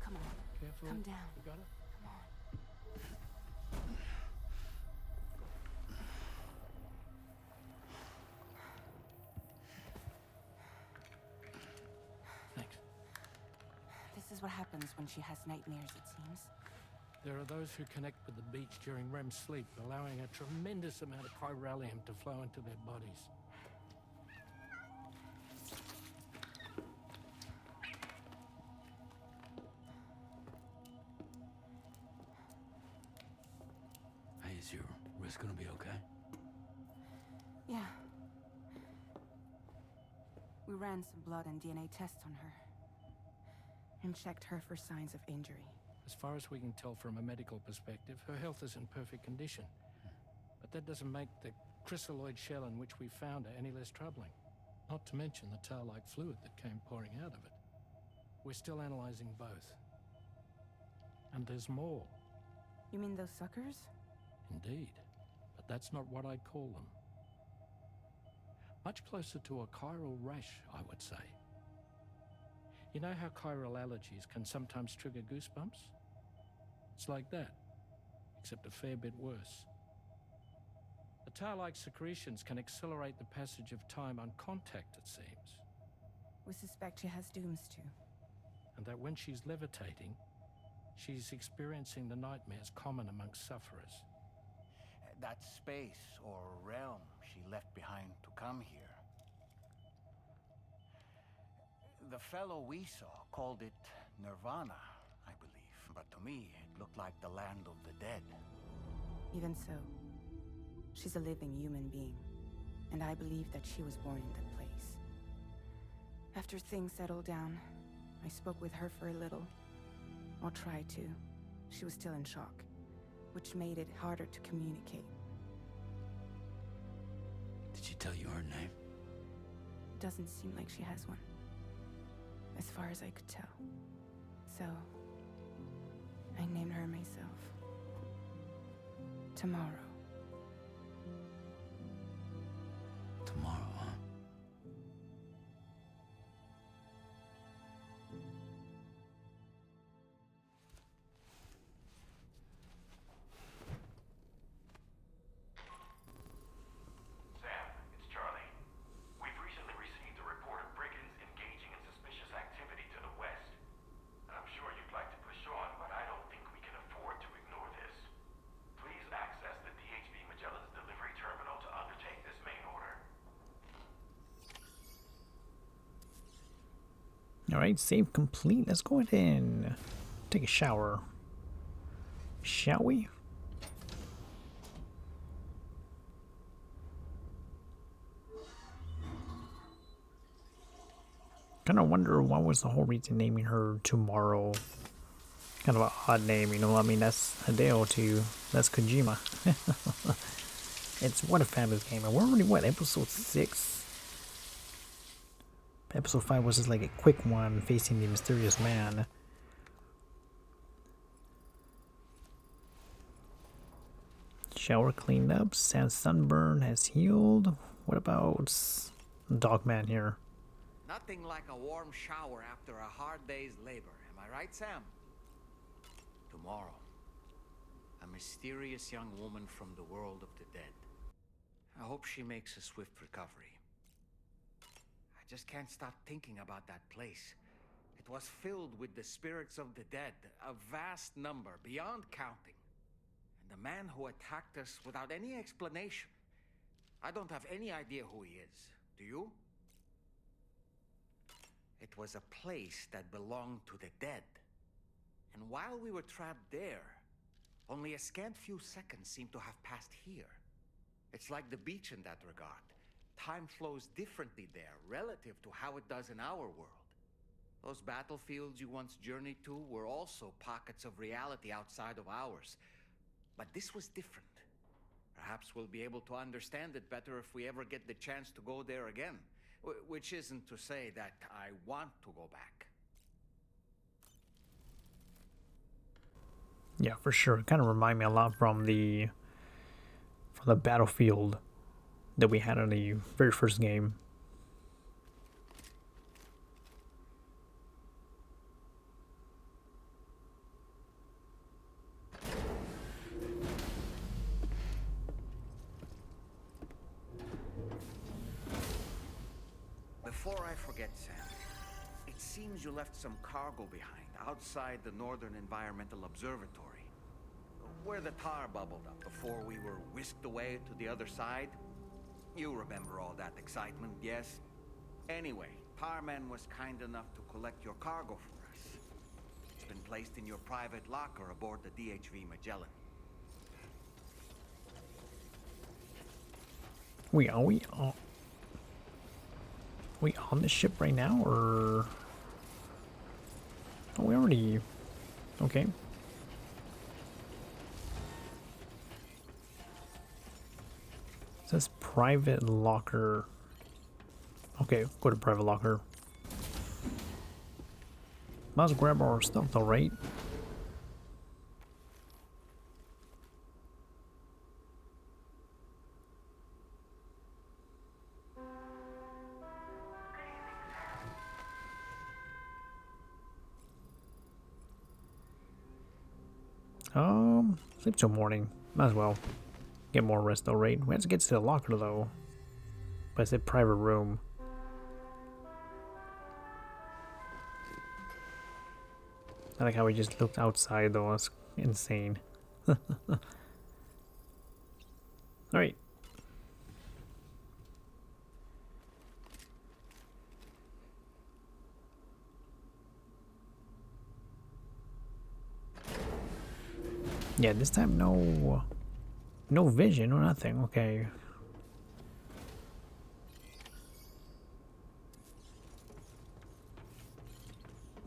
Come on. careful. Come down. You got it? Come on. Thanks. This is what happens when she has nightmares, it seems. There are those who connect with the beach during REM sleep, allowing a tremendous amount of chiralium to flow into their bodies. Hey, is your wrist gonna be okay? Yeah. We ran some blood and DNA tests on her. And checked her for signs of injury. As far as we can tell from a medical perspective, her health is in perfect condition. But that doesn't make the chrysaloid shell in which we found her any less troubling. Not to mention the tar-like fluid that came pouring out of it. We're still analyzing both. And there's more. You mean those suckers? Indeed. But that's not what I'd call them. Much closer to a chiral rash, I would say. You know how chiral allergies can sometimes trigger goosebumps? It's like that, except a fair bit worse. The tar-like secretions can accelerate the passage of time on contact, it seems. We suspect she has dooms too. And that when she's levitating, she's experiencing the nightmares common amongst sufferers. That space or realm she left behind to come here. The fellow we saw called it Nirvana, I believe. But to me, it looked like the land of the dead. Even so, she's a living human being. And I believe that she was born in that place. After things settled down, I spoke with her for a little. Or tried to. She was still in shock, which made it harder to communicate. Did she tell you her name? Doesn't seem like she has one. As far as I could tell. So, I named her myself. Tomorrow. Tomorrow, huh? Alright, save complete. Let's go ahead and take a shower. Shall we? Kind of wonder what was the whole reason naming her Tomorrow. Kind of an odd name, you know. I mean, that's Hideo to that's Kojima. It's what a fabulous game, and we're already what, episode 6. Episode 5 was just like a quick one facing the mysterious man. Shower cleaned up. Sam's sunburn has healed. What about Dogman here? Nothing like a warm shower after a hard day's labor. Am I right, Sam? Tomorrow, a mysterious young woman from the world of the dead. I hope she makes a swift recovery. I just can't stop thinking about that place. It was filled with the spirits of the dead, a vast number, beyond counting. And the man who attacked us without any explanation. I don't have any idea who he is. Do you? It was a place that belonged to the dead. And while we were trapped there, only a scant few seconds seemed to have passed here. It's like the beach in that regard. Time flows differently there, relative to how it does in our world. Those battlefields you once journeyed to were also pockets of reality outside of ours. But this was different. Perhaps we'll be able to understand it better if we ever get the chance to go there again. Which isn't to say that I want to go back. Yeah, for sure. It kind of remind me a lot from the battlefield that we had in the very first game. Before I forget, Sam, it seems you left some cargo behind outside the Northern Environmental Observatory, where the tar bubbled up before we were whisked away to the other side. You remember all that excitement, yes? Anyway, Tarman was kind enough to collect your cargo for us. It's been placed in your private locker aboard the DHV Magellan. Are we on the ship right now, or... Oh, we already... Okay. It says private locker. Okay, go to private locker. Might as well grab our stuff though, right? Sleep till morning. Might as well. Get more rest though, right? We have to get to the locker though. But I said private room. I like how we just looked outside though. That's insane. Alright. Yeah, this time no vision or nothing. Okay.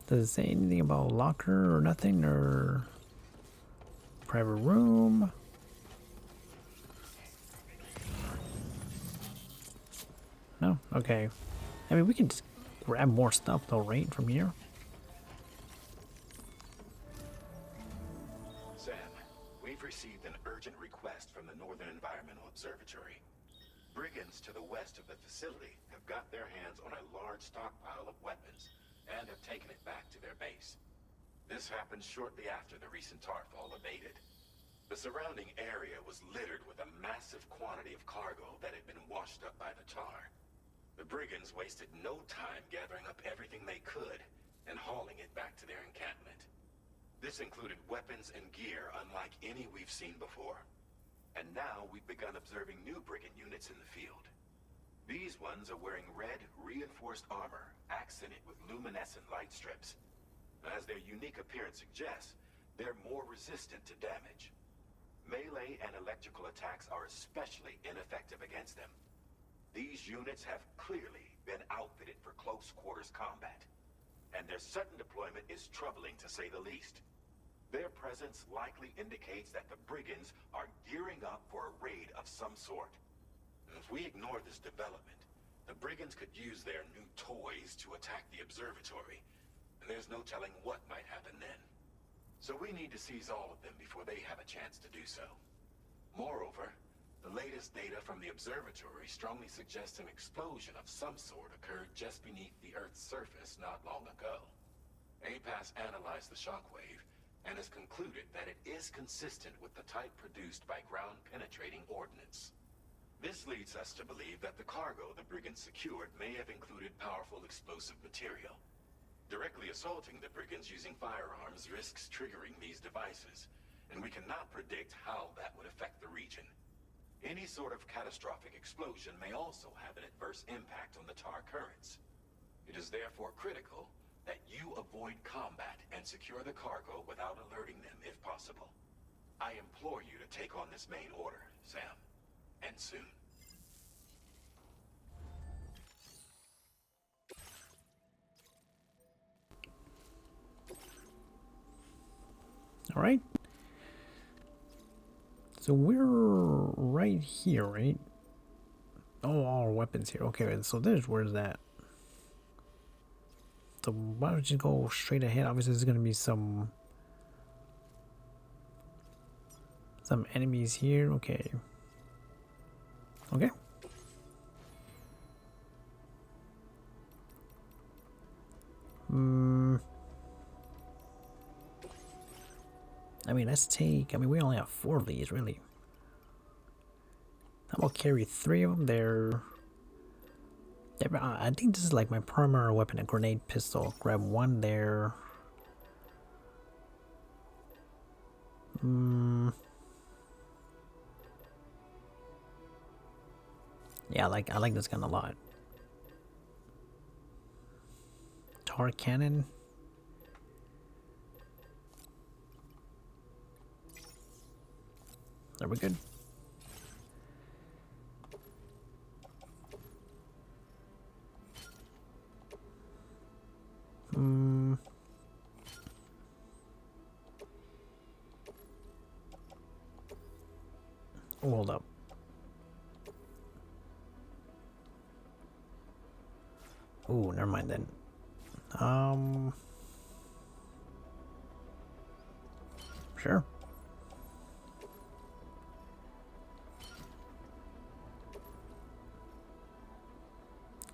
Does it say anything about locker or nothing, or private room? No? Okay. I mean, we can just grab more stuff though, right, from here? Sam, we've received an urgent request from the Northern Environmental Observatory. Brigands to the west of the facility have got their hands on a large stockpile of weapons and have taken it back to their base. This happened shortly after the recent Tarfall abated. The surrounding area was littered with a massive quantity of cargo that had been washed up by the tar. The brigands wasted no time gathering up everything they could and hauling it back to their encampment. This included weapons and gear unlike any we've seen before. And now we've begun observing new brigand units in the field. These ones are wearing red, reinforced armor, accented with luminescent light strips. As their unique appearance suggests, they're more resistant to damage. Melee and electrical attacks are especially ineffective against them. These units have clearly been outfitted for close quarters combat, and their sudden deployment is troubling to say the least. Their presence likely indicates that the brigands are gearing up for a raid of some sort. If we ignore this development, the brigands could use their new toys to attack the observatory, and there's no telling what might happen then. So we need to seize all of them before they have a chance to do so. Moreover, the latest data from the observatory strongly suggests an explosion of some sort occurred just beneath the Earth's surface not long ago. APAS analyzed the shockwave and has concluded that it is consistent with the type produced by ground-penetrating ordnance. This leads us to believe that the cargo the brigands secured may have included powerful explosive material. Directly assaulting the brigands using firearms risks triggering these devices, and we cannot predict how that would affect the region. Any sort of catastrophic explosion may also have an adverse impact on the tar currents. It is therefore critical that you avoid combat and secure the cargo without alerting them if possible. I implore you to take on this main order, Sam. And soon. All right. So we're right here, right? Oh, all our weapons here. Okay, so where's that? So why don't you go straight ahead? Obviously, there's gonna be some enemies here. Okay. Okay. I mean, let's take. I mean, we only have 4 of these, really. How about carry 3 of them? They're I think this is like my primary weapon, a grenade pistol. Grab 1 there. Yeah, I like this gun a lot. Tar cannon. Are we good? Hold up. Oh, never mind then. Sure.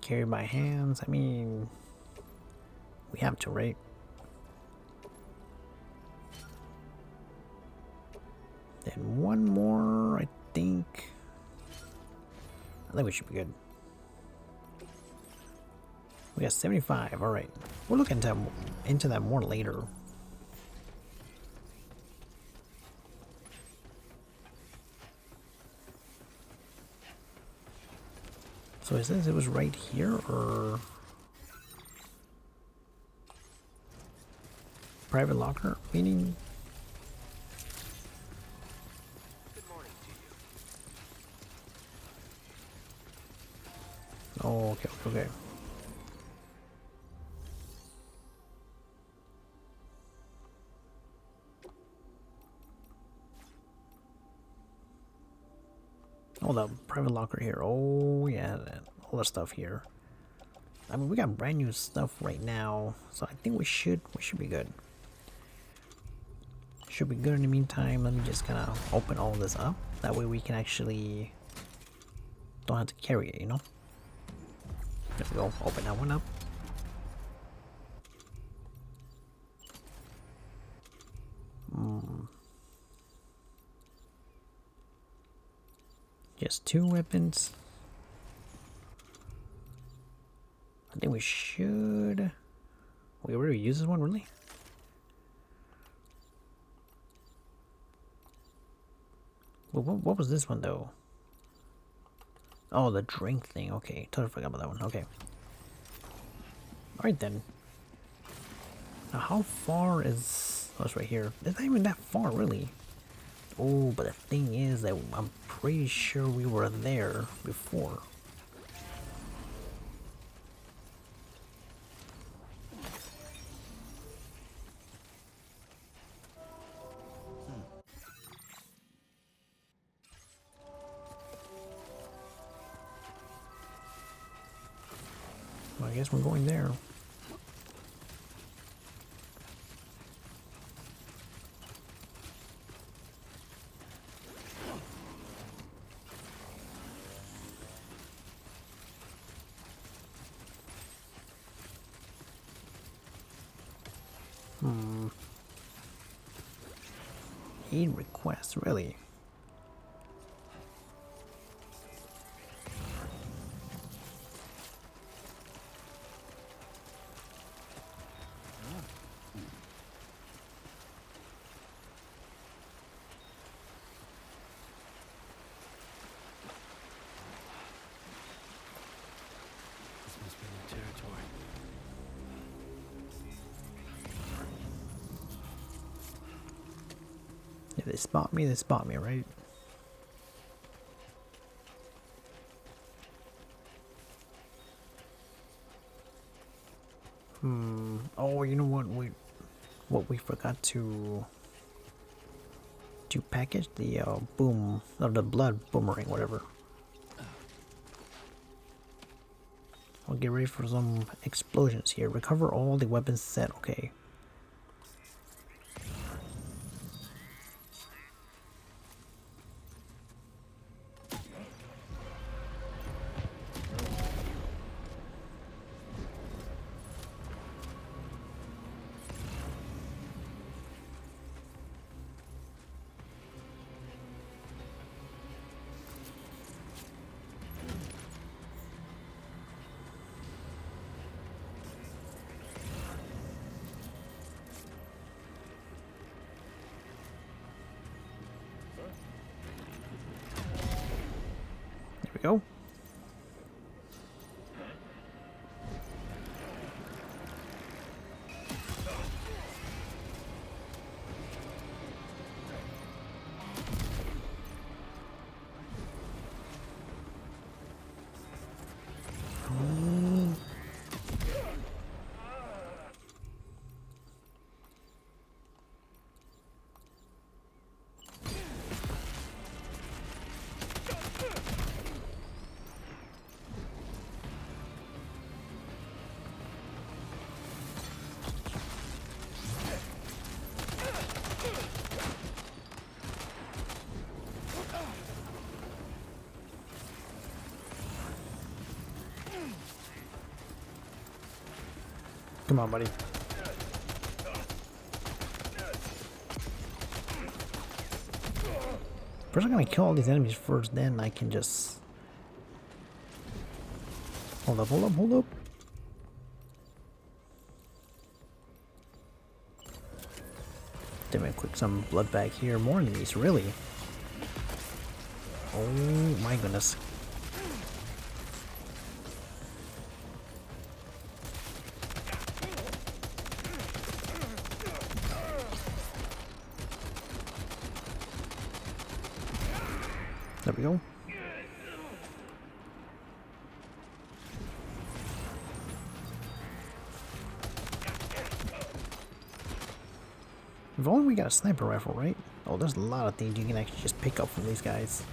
Carry by hands. I mean, we have to, right? Then 1 more, I think. I think we should be good. We got 75. All right, we'll look into that more later. So it says it was right here, or private locker, meaning. Good morning to you. Oh, okay, okay. Oh, the private locker here. Oh, yeah, all the stuff here. I mean, we got brand new stuff right now, so I think we should be good. Should be good in the meantime. Let me just kind of open all this up. That way we can actually don't have to carry it, you know? There we go. Open that one up. Just 2 weapons. I think we should. We already used this one, really? Well, what was this one though? Oh, the drink thing. Okay, totally forgot about that one. Okay. Alright then. Now, how far is... Oh, it's right here. It's not even that far, really. Oh, but the thing is that I'm pretty sure we were there before. Well, I guess we're going there. Aid requests, really? This must be new territory. If they spot me, right? Oh, you know what we forgot to package the boom or the blood boomerang, whatever. I'll get ready for some explosions here. Recover all the weapons set. Okay. There we go. Come on, buddy. First, I'm gonna kill all these enemies first, then I can just... Hold up, hold up, hold up. Damn it, quick, some blood back here. More enemies, really? Oh my goodness. There we go. If only we got a sniper rifle, right? Oh, there's a lot of things you can actually just pick up from these guys.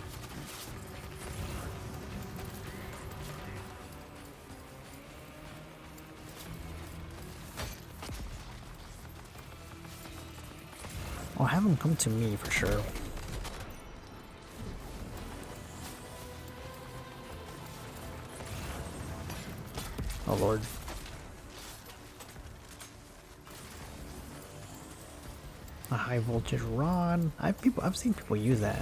I'll have them come to me for sure. Oh Lord. A high voltage rod. I've seen people use that.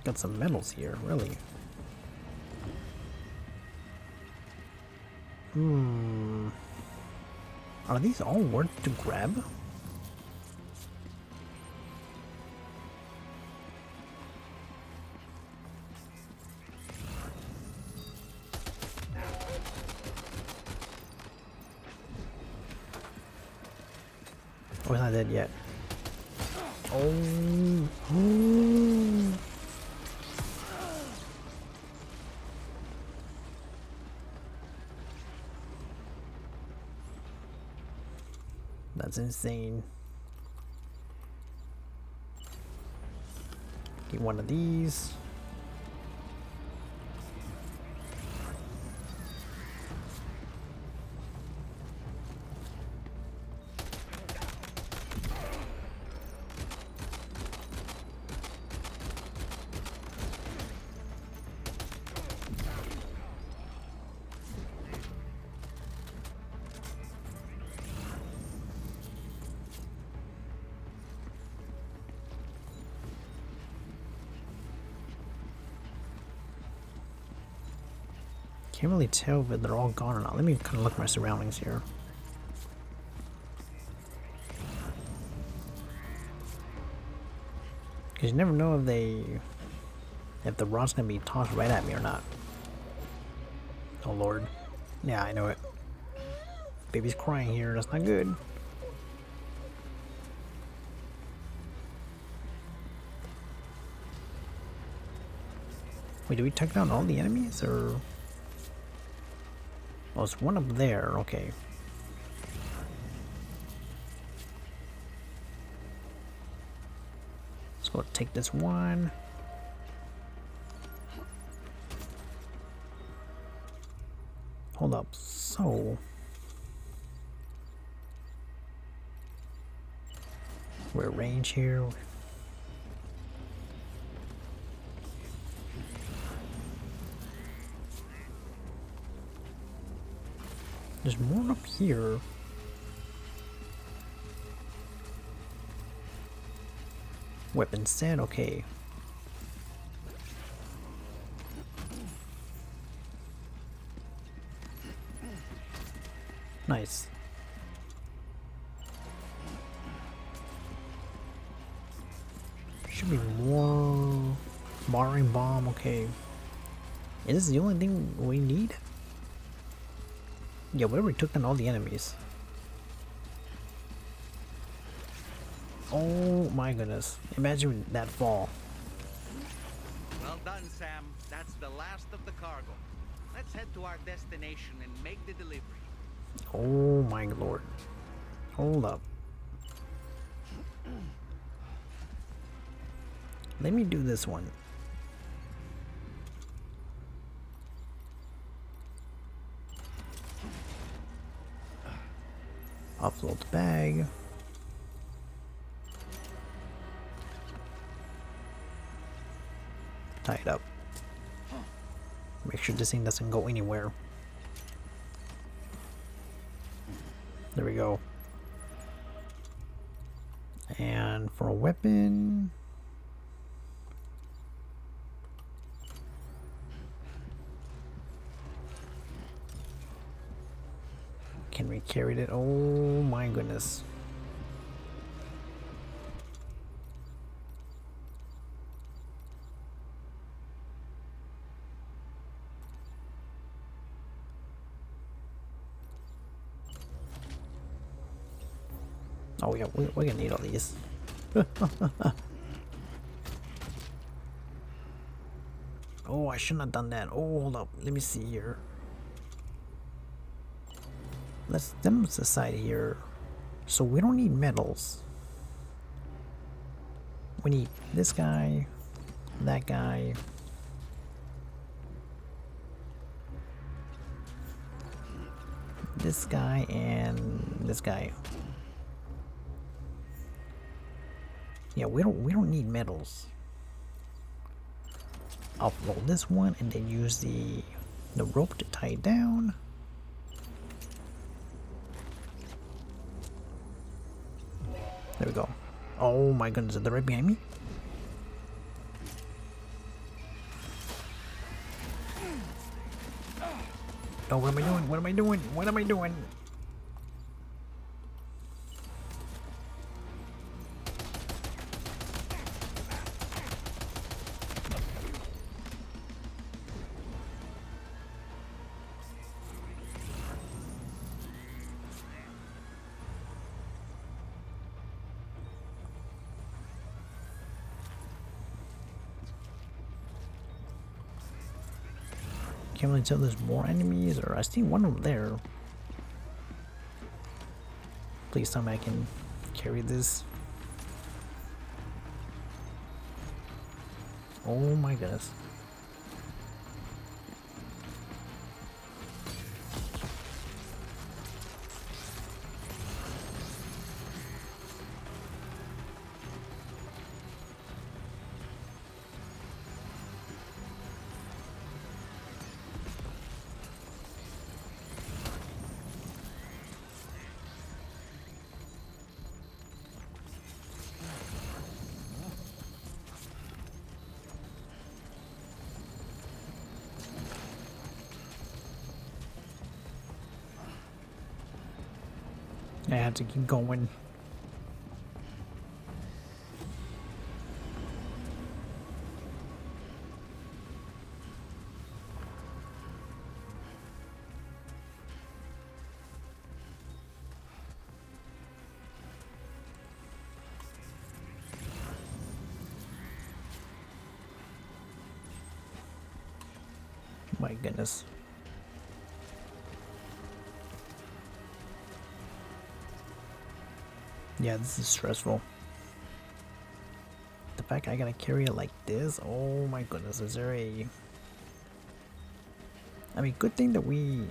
Got some medals here, really. Are these all worth to grab? Oh, it's not dead yet. Oh. That's insane. Get one of these. Can't really tell if they're all gone or not. Let me kind of look at my surroundings here. Because you never know if the rod's gonna be tossed right at me or not. Oh lord. Yeah, I know it. Baby's crying here, that's not good. Wait, did we take down all the enemies or? Oh, there's one up there, okay. Let's go take this one. Hold up, so... we're at range here. There's more up here. Weapon set, okay. Nice. Should be more barring bomb, okay. Is this the only thing we need? Yeah, whatever, we took down all the enemies. Oh my goodness. Imagine that fall. Well done, Sam. That's the last of the cargo. Let's head to our destination and make the delivery. Oh my lord. Hold up. Let me do this one. Offload the bag. Tie it up. Make sure this thing doesn't go anywhere. There we go. And for a weapon... can we carry it? Oh my goodness. Oh yeah, we're gonna need all these. Oh, I shouldn't have done that. Oh, hold up. Let me see here. Let's decide here. So we don't need metals. We need this guy, that guy. This guy and this guy. Yeah, we don't need metals. Offload this one and then use the rope to tie it down. There we go. Oh my goodness, are they right behind me? Oh, what am I doing? What am I doing? What am I doing? Can't really tell there's more enemies, or I see one over there. Please tell me I can carry this. Oh my goodness. I have to keep going. My goodness. Yeah, this is stressful. The fact I gotta carry it like this, oh my goodness, is there a... I mean, good thing that we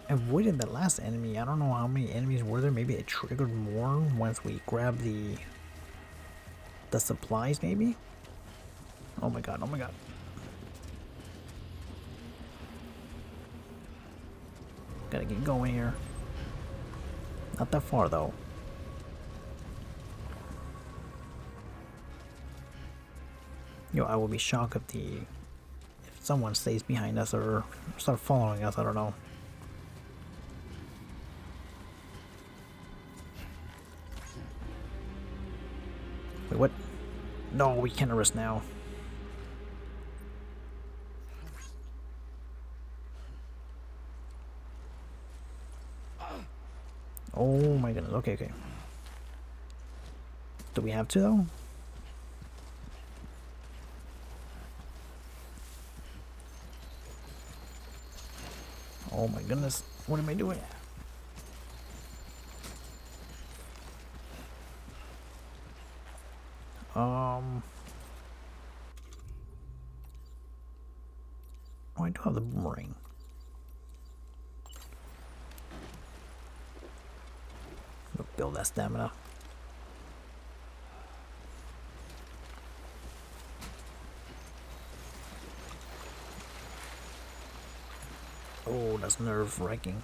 avoided the last enemy. I don't know how many enemies were there. Maybe it triggered more once we grabbed the supplies, maybe? Oh my god, oh my god. Gotta get going here. Not that far though. Yo, I will be shocked if someone stays behind us or start following us, I don't know. Wait, what? No, we can't arrest now. Oh my goodness, okay, okay. Do we have to though? Oh my goodness, what am I doing? Oh, I do have the boomerang. Build that stamina. Oh, that's nerve-wracking.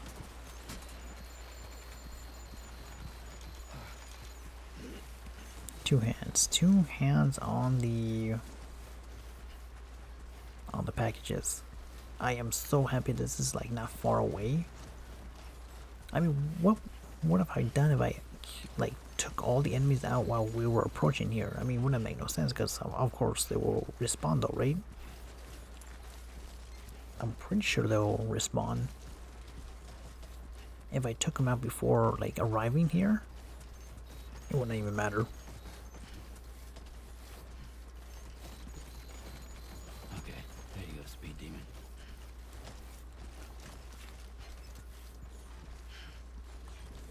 Two hands on the packages. I am so happy this is like not far away. I mean, what have I done if I like took all the enemies out while we were approaching here? I mean, wouldn't make no sense because of course they will respawn though, right? I'm pretty sure they'll respawn. If I took them out before like arriving here, it wouldn't even matter. Okay, there you go, speed demon.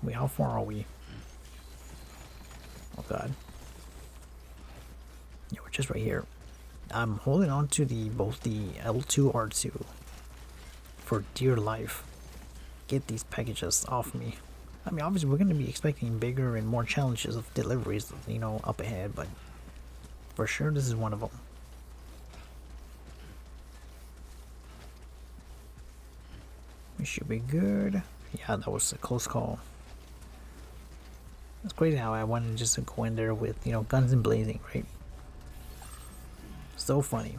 Wait, how far are we? Oh god. Yeah, we're just right here. I'm holding on to both the L2 R2 for dear life. Get these packages off me. I mean, obviously we're going to be expecting bigger and more challenges of deliveries, you know, up ahead, but for sure this is one of them. We should be good. Yeah, that was a close call. It's crazy how I wanted just to go in there with, you know, guns and blazing, right? So funny.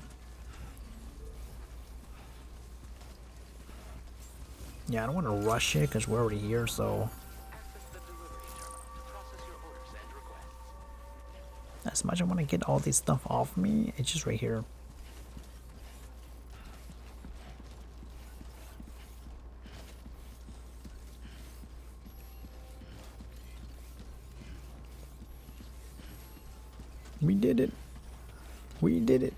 Yeah, I don't want to rush it because we're already here, so. As much as I want to get all this stuff off me, it's just right here. We did it. We did it.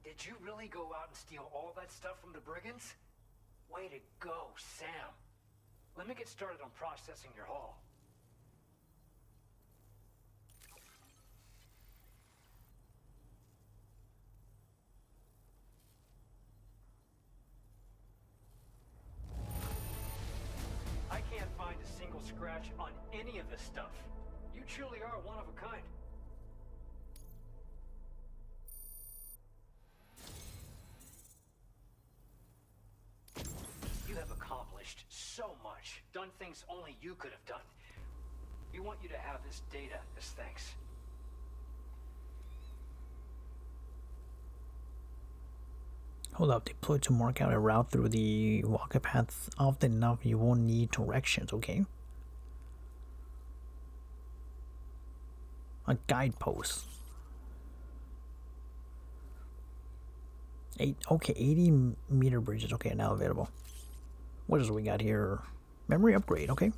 Did you really go out and steal all that stuff from the brigands? Way to go, Sam. Let me get started on processing your haul. I can't find a single scratch on any of this stuff. You truly are one of a kind. You have accomplished so much, done things only you could have done. We want you to have this data as thanks. Hold up, deploy to mark out a route through the walking paths often enough you won't need directions, okay? A guidepost. Okay, 80-meter bridges, okay, now available. What else we got here? Memory upgrade, okay.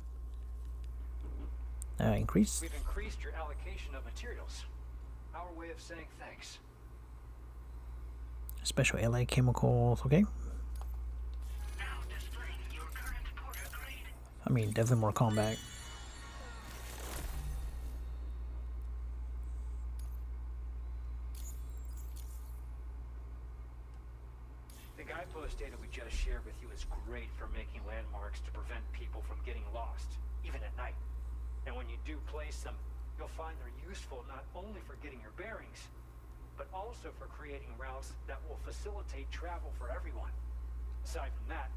Increase. We've increased your allocation of materials. Our way of saying thanks. Special allied chemicals, okay. Now displaying your current porter grade. I mean, definitely more combat. The guidepost data we just shared with you is great for making landmarks to prevent people from getting lost, even at night. And when you do place them, you'll find they're useful not only for getting your bearings, but also for creating routes that will facilitate travel for everyone. Aside from that,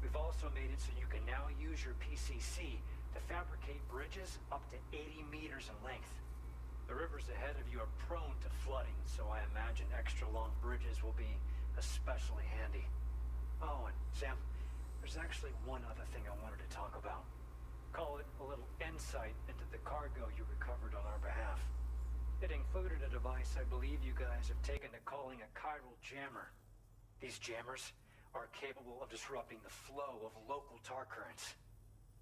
we've also made it so you can now use your PCC to fabricate bridges up to 80 meters in length. The rivers ahead of you are prone to flooding, so I imagine extra long bridges will be especially handy. Oh, and Sam, there's actually one other thing I wanted to talk about. Call it a little insight into the cargo you recovered on our behalf. It included a device I believe you guys have taken to calling a chiral jammer. These jammers are capable of disrupting the flow of local tar currents.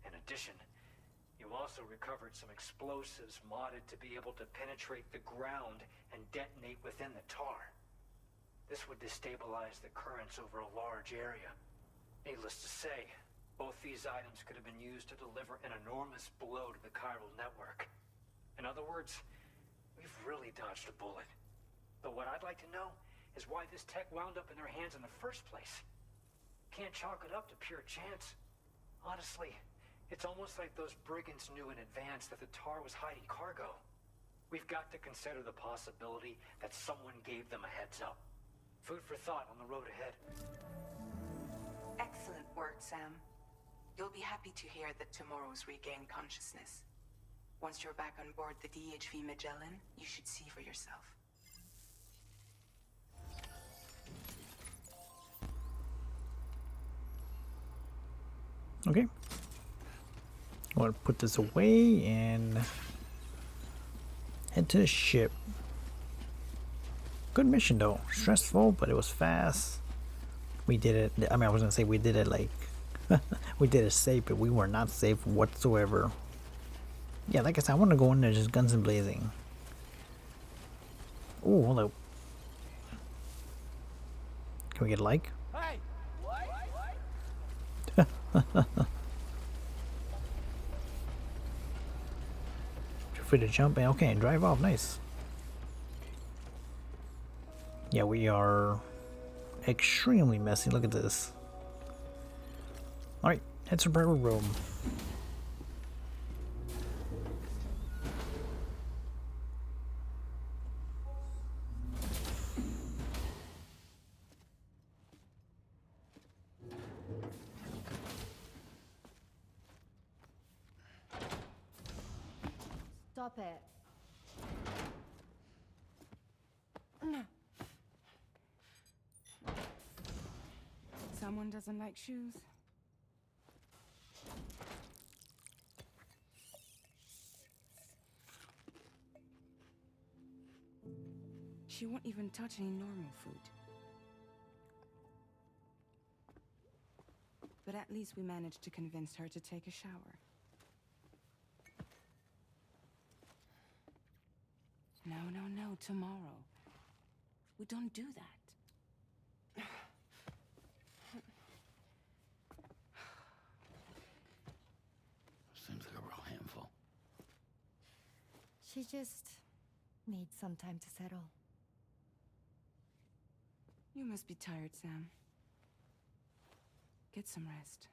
In addition, you also recovered some explosives modded to be able to penetrate the ground and detonate within the tar. This would destabilize the currents over a large area. Needless to say, both these items could have been used to deliver an enormous blow to the chiral network. In other words, we've really dodged a bullet. But what I'd like to know is why this tech wound up in their hands in the first place. Can't chalk it up to pure chance. Honestly, it's almost like those brigands knew in advance that the tar was hiding cargo. We've got to consider the possibility that someone gave them a heads up. Food for thought on the road ahead. Excellent work, Sam. You'll be happy to hear that tomorrow's regained consciousness. Once you're back on board the DHV Magellan, you should see for yourself. Okay. I'm gonna put this away and head to the ship. Good mission though. Stressful, but it was fast. We did it. I mean, I was gonna say we did it like we did it safe, but we were not safe whatsoever. Yeah, like I said, I want to go in there just guns and blazing. Oh, hold up. Can we get a like? Hey! Feel free to jump and okay, and drive off. Nice. Yeah, we are extremely messy. Look at this. Alright, head to private room. Stop it. Someone doesn't like shoes? She won't even touch any normal food. But at least we managed to convince her to take a shower. No, no, no, tomorrow. We don't do that. Seems like a real handful. She just needs some time to settle. You must be tired, Sam. Get some rest.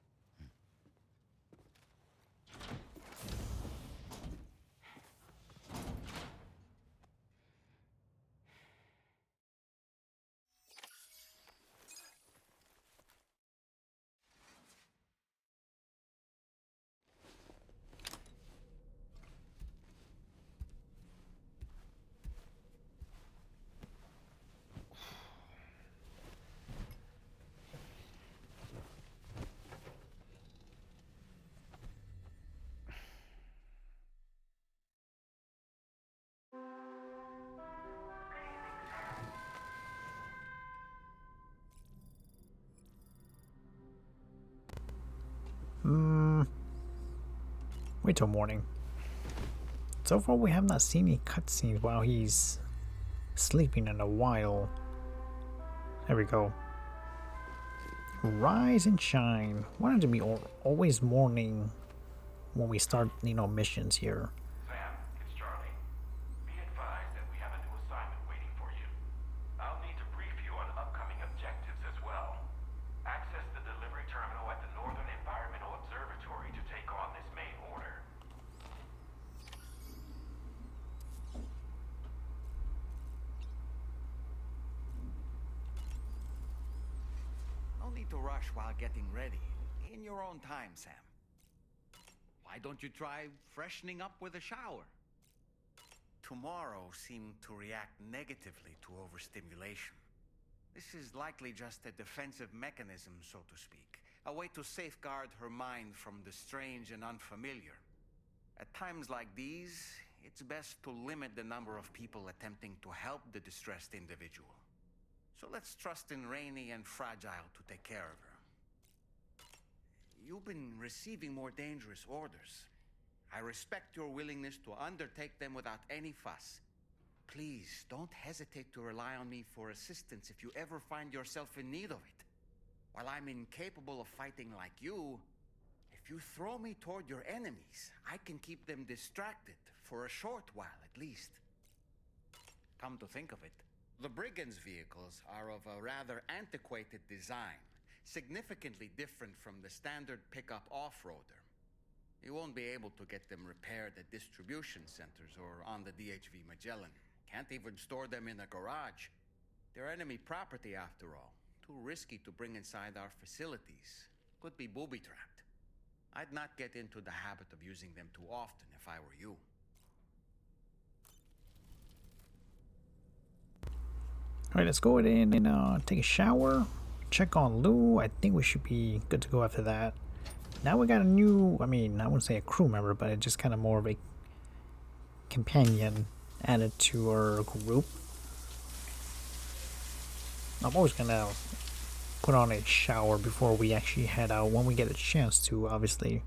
Wait till morning. So far we have not seen any cutscenes while he's sleeping in a while. There we go. Rise and shine. Why don't it be always morning when we start, missions here? Sam, it's Charlie. Be advised that we have a new assignment waiting for you. I'll need to brief you on upcoming objectives as well. Access the delivery terminal at the Northern Environmental Observatory to take on this main order. No need to rush while getting ready. In your own time, Sam. Why don't you try freshening up with a shower? Tomorrow seemed to react negatively to overstimulation. This is likely just a defensive mechanism, so to speak. A way to safeguard her mind from the strange and unfamiliar. At times like these, it's best to limit the number of people attempting to help the distressed individual. So let's trust in Rainy and Fragile to take care of her. You've been receiving more dangerous orders. I respect your willingness to undertake them without any fuss. Please, don't hesitate to rely on me for assistance if you ever find yourself in need of it. While I'm incapable of fighting like you, if you throw me toward your enemies, I can keep them distracted for a short while at least. Come to think of it, the Brigands' vehicles are of a rather antiquated design, significantly different from the standard pickup off-roader. You won't be able to get them repaired at distribution centers or on the DHV Magellan. Can't even store them in a garage. They're enemy property after all. Too risky to bring inside our facilities. Could be booby-trapped. I'd not get into the habit of using them too often if I were you. Alright, let's go in and take a shower. Check on Lou. I think we should be good to go after that. Now we got a new, I wouldn't say a crew member, but it's just kind of more of a companion added to our group. I'm always gonna put on a shower before we actually head out when we get a chance to, obviously.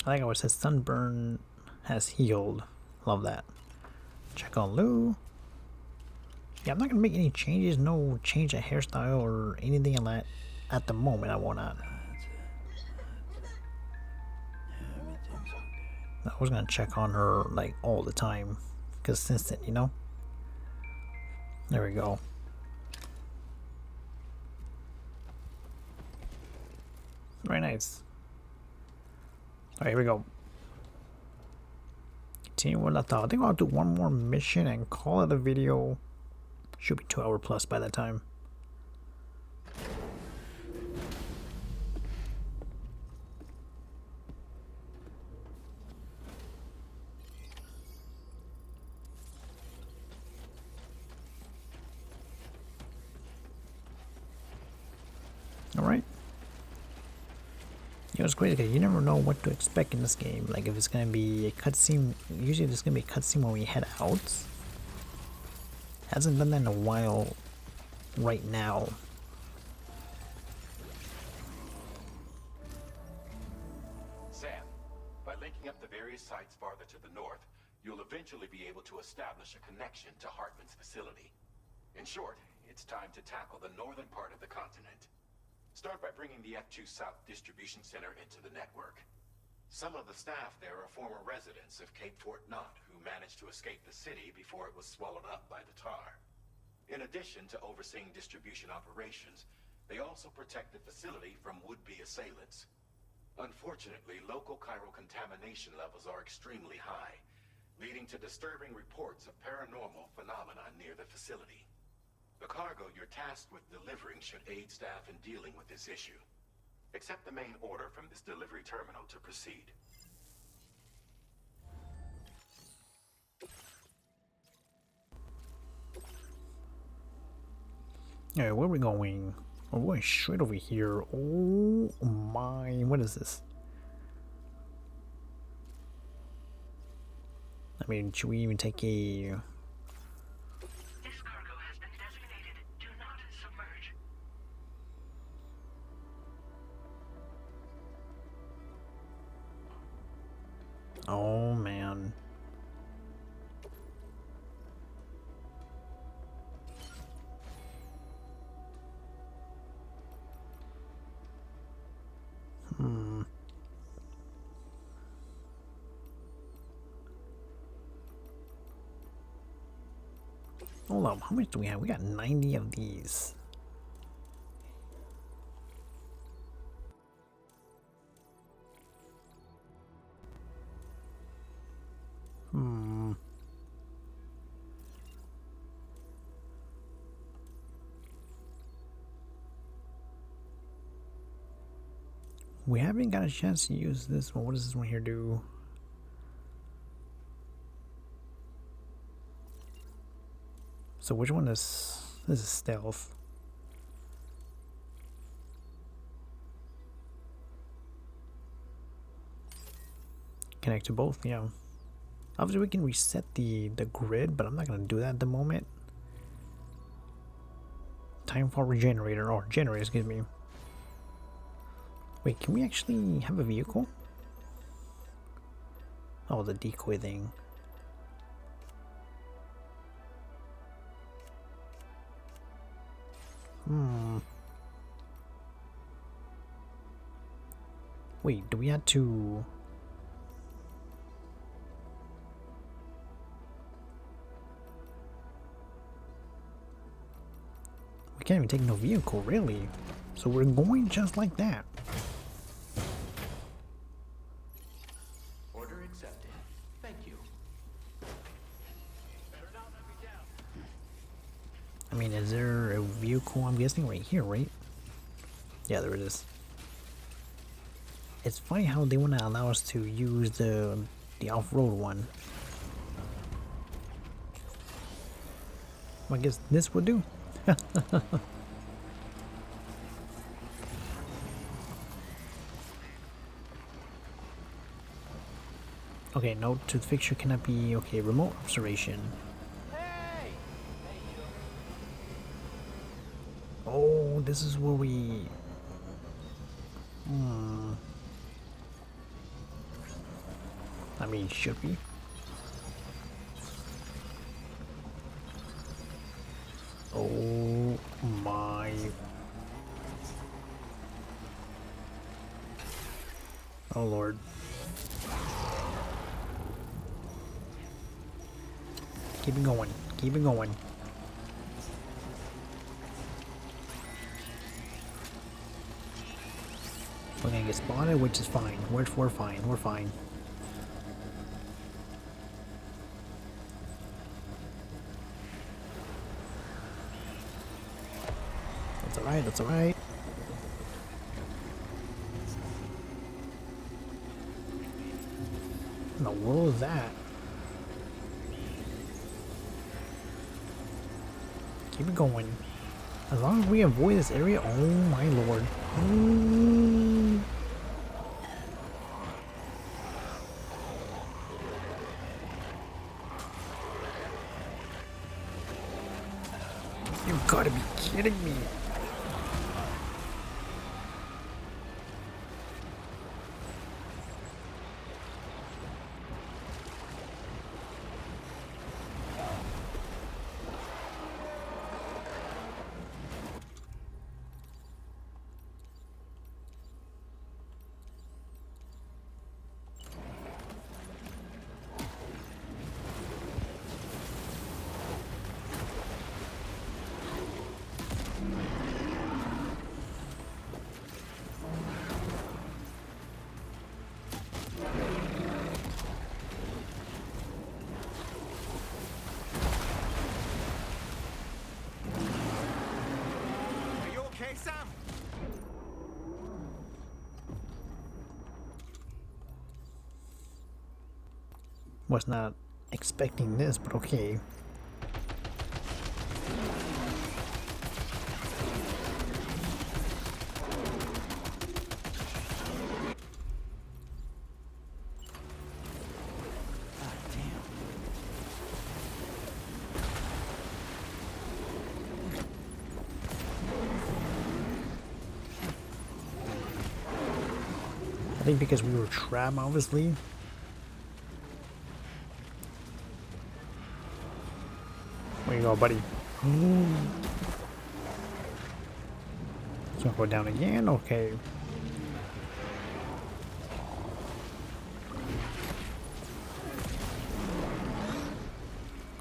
I think I said sunburn has healed. Love that. Check on Lou. Yeah, I'm not gonna make any changes. No change of hairstyle or anything like that at the moment. I will not. I was gonna check on her like all the time, consistent, There we go. Very nice. Alright, here we go. Continue with the thought. I think I'll do one more mission and call it a video. Should be 2 hours plus by that time. Alright. You know, it's crazy because you never know what to expect in this game. Like, if it's gonna be a cutscene, usually there's gonna be a cutscene when we head out. Hasn't done that in a while right now. Sam, by linking up the various sites farther to the north, you'll eventually be able to establish a connection to Hartman's facility. In short, it's time to tackle the northern part of the continent. Start by bringing the F2 South Distribution Center into the network. Some of the staff there are former residents of Cape Fort Knott who managed to escape the city before it was swallowed up by the tar. In addition to overseeing distribution operations, they also protect the facility from would-be assailants. Unfortunately, local chiral contamination levels are extremely high, leading to disturbing reports of paranormal phenomena near the facility. The cargo you're tasked with delivering should aid staff in dealing with this issue. Accept the main order from this delivery terminal to proceed. Alright, where are we going? We're going straight over here. Oh my, what is this? I mean, should we even take a... This cargo has been designated Do Not Submerge. Oh man. Hold up, how much do we have? We got 90 of these. We haven't got a chance to use this one. What does this one here do? So which one is... This is stealth. Connect to both, yeah. Obviously we can reset the grid, but I'm not gonna do that at the moment. Time for regenerator, or generator, excuse me. Wait, can we actually have a vehicle? Oh, the decoy thing. Wait, do we have to... We can't even take no vehicle, really. So we're going just like that. Order accepted. Thank you. I mean, is there a vehicle? I'm guessing right here, right? Yeah, there it is. It's funny how they want to allow us to use the off-road one. Well, I guess this would do. Okay, note to the fixture cannot be... Okay, remote observation. Oh, this is where we... I mean, should we? Oh my... Oh Lord. Keep it going. Keep it going. We're gonna get spotted, which is fine. We're fine. We're fine. That's alright. That's alright. What in the world is that? Keep it going. As long as we avoid this area, oh my lord. You gotta be kidding me. Okay, Sam? Was not expecting this, but okay. I think because we were trapped, obviously. Where you go, buddy? It's gonna go down again? Okay.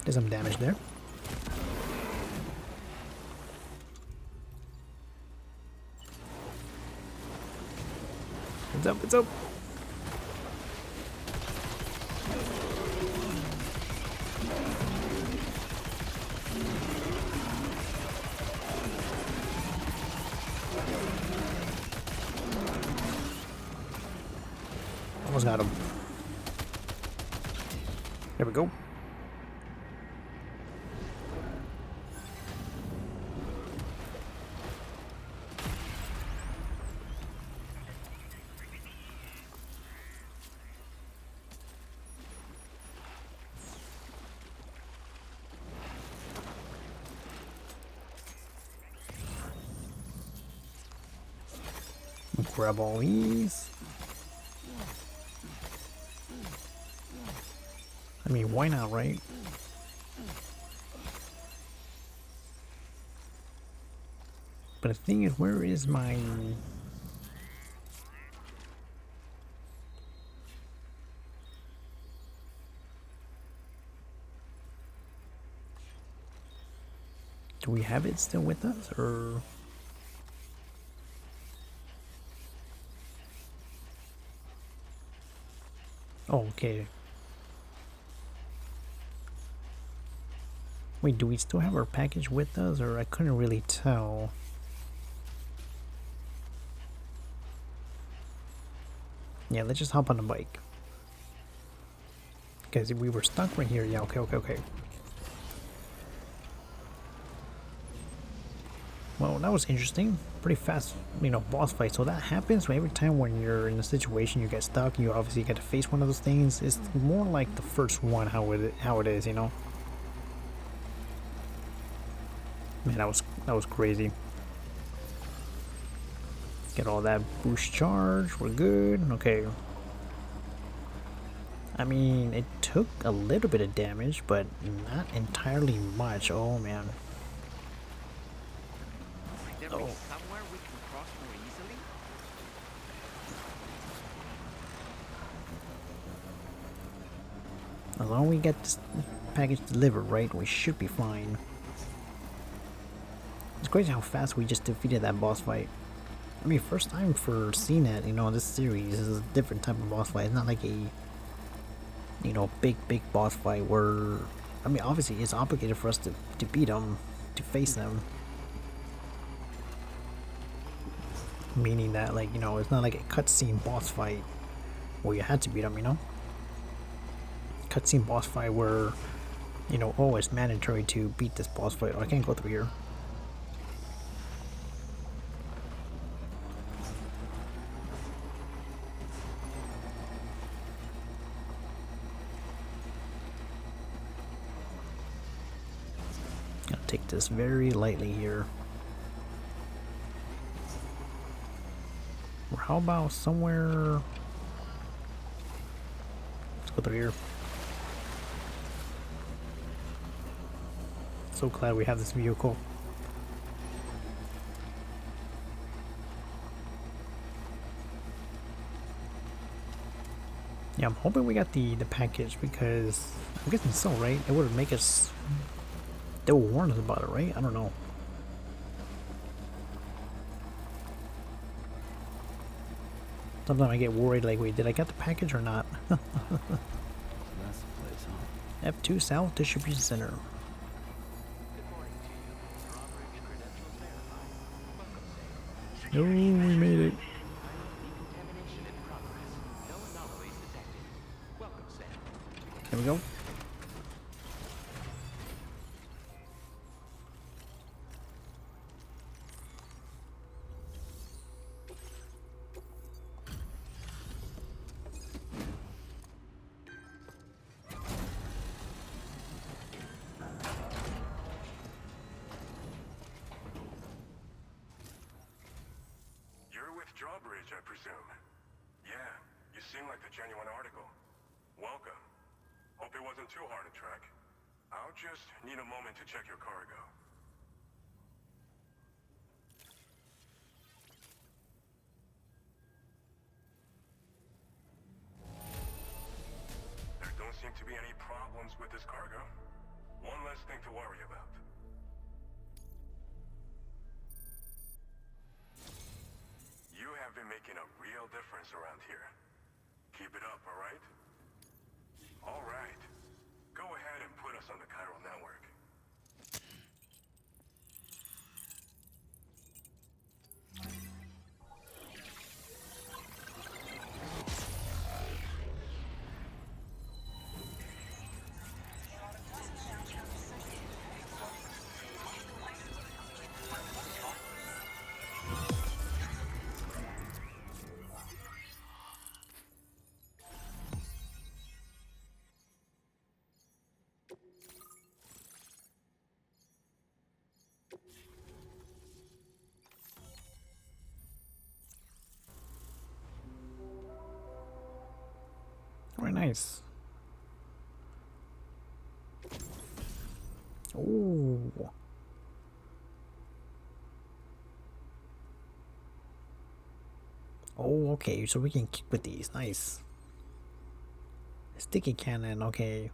There's some damage there. It's up, it's up. Almost got him. There we go. Grab all these. I mean, why not, right? But the thing is, where is my... Do we have it still with us, or... Oh, okay. Wait, do we still have our package with us, or I couldn't really tell? Yeah, let's just hop on the bike. Because we were stuck right here. Yeah, okay. Well, that was interesting. Pretty fast, boss fight. So that happens every time when you're in a situation you get stuck. You obviously get to face one of those things. It's more like the first one, how it is, Man, that was crazy. Get all that boost charge. We're good. Okay. I mean, it took a little bit of damage, but not entirely much. Oh man. There be somewhere we can cross more easily? As long as we get this package delivered, right, we should be fine. It's crazy how fast we just defeated that boss fight. I mean, first time for seeing it, this series is a different type of boss fight. It's not like a, big boss fight where, I mean, obviously it's obligated for us to beat them, to face them. Meaning that, like, it's not like a cutscene boss fight where you had to beat them, Cutscene boss fight where, oh, it's mandatory to beat this boss fight. Oh, I can't go through here. take this very lightly here. Or how about somewhere? Let's go through here. So glad we have this vehicle. Yeah, I'm hoping we got the package because I'm guessing so, right? It would make us. They will warn us about it, right? I don't know. Sometimes I get worried, like, wait, did I get the package or not? So that's the place, huh? F2 South Distribution Center. Oh, we made it. There we go. Drawbridge, I presume. Yeah, you seem like the genuine article. Welcome. Hope it wasn't too hard to track. I'll just need a moment to check your cargo. There don't seem to be any problems with this cargo. One less thing to worry about. You have been making a real difference around here. Keep it up, alright? Alright. Go ahead and put us on the chiral network. Very nice. Oh. Oh, okay. So we can kick with these. Nice. Sticky cannon. Okay.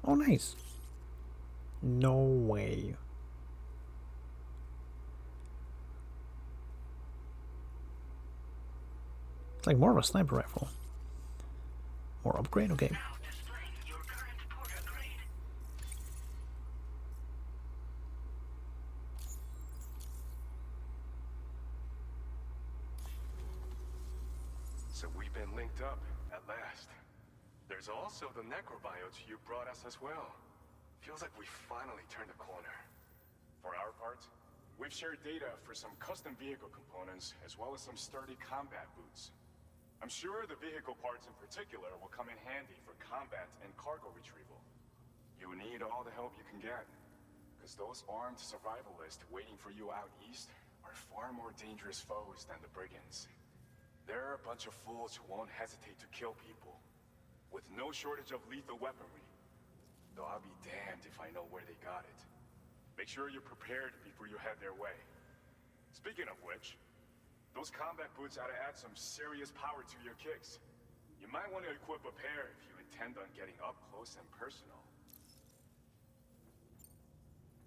Oh, nice. No way. It's like more of a sniper rifle. More upgrade? Okay. So we've been linked up, at last. There's also the necrobiotes you brought us as well. Feels like we finally turned a corner. For our part, we've shared data for some custom vehicle components, as well as some sturdy combat boots. I'm sure the vehicle parts in particular will come in handy for combat and cargo retrieval. You need all the help you can get, because those armed survivalists waiting for you out east are far more dangerous foes than the brigands. They're a bunch of fools who won't hesitate to kill people, with no shortage of lethal weaponry. Though I'll be damned if I know where they got it. Make sure you're prepared before you head their way. Speaking of which, those combat boots ought to add some serious power to your kicks. You might want to equip a pair if you intend on getting up close and personal.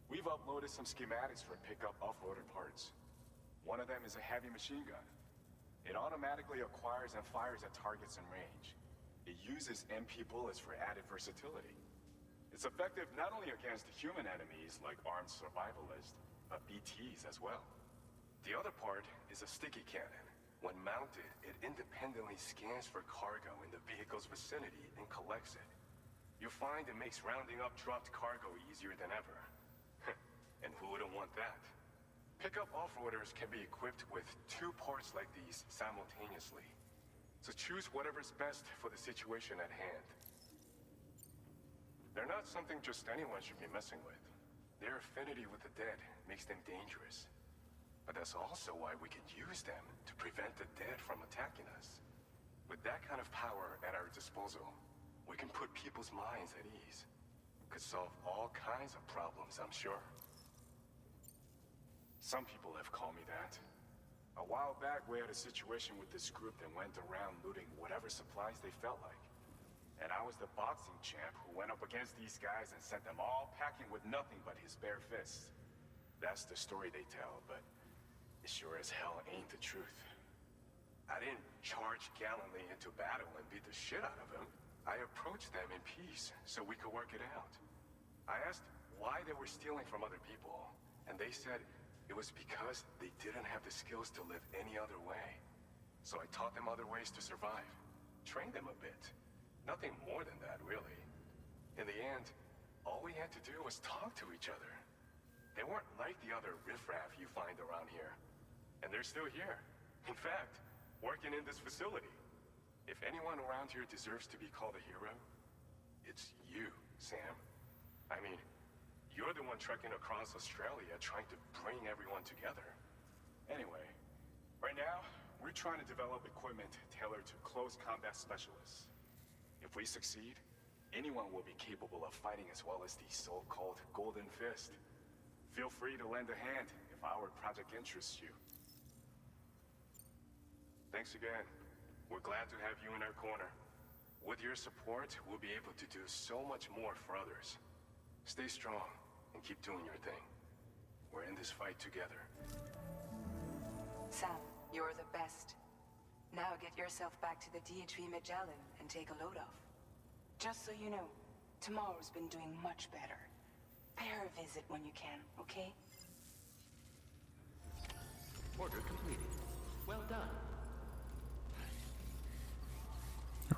We've uploaded some schematics for pickup off-roader parts. One of them is a heavy machine gun. It automatically acquires and fires at targets in range. It uses MP bullets for added versatility. It's effective not only against human enemies like armed survivalists, but BTs as well. The other part is a sticky cannon. When mounted, it independently scans for cargo in the vehicle's vicinity and collects it. You'll find it makes rounding up dropped cargo easier than ever. And who wouldn't want that? Pickup off-roaders can be equipped with 2 parts like these simultaneously. So choose whatever's best for the situation at hand. They're not something just anyone should be messing with. Their affinity with the dead makes them dangerous. But that's also why we can use them to prevent the dead from attacking us. With that kind of power at our disposal, we can put people's minds at ease. Could solve all kinds of problems, I'm sure. Some people have called me that. A while back, we had a situation with this group that went around looting whatever supplies they felt like. And I was the boxing champ who went up against these guys and sent them all packing with nothing but his bare fists. That's the story they tell, but it sure as hell ain't the truth. I didn't charge gallantly into battle and beat the shit out of them. I approached them in peace so we could work it out. I asked why they were stealing from other people, and they said it was because they didn't have the skills to live any other way. So I taught them other ways to survive, trained them a bit. Nothing more than that, really. In the end, all we had to do was talk to each other. They weren't like the other riffraff you find around here. And they're still here. In fact, working in this facility. If anyone around here deserves to be called a hero, it's you, Sam. I mean, you're the one trekking across Australia trying to bring everyone together. Anyway, right now, we're trying to develop equipment tailored to close combat specialists. If we succeed, anyone will be capable of fighting as well as the so-called Golden Fist. Feel free to lend a hand if our project interests you. Thanks again. We're glad to have you in our corner. With your support, we'll be able to do so much more for others. Stay strong and keep doing your thing. We're in this fight together. Sam, you're the best. Now get yourself back to the DHV Magellan and take a load off. Just so you know, tomorrow's been doing much better. Pay her a visit when you can, okay? Order completed. Well done.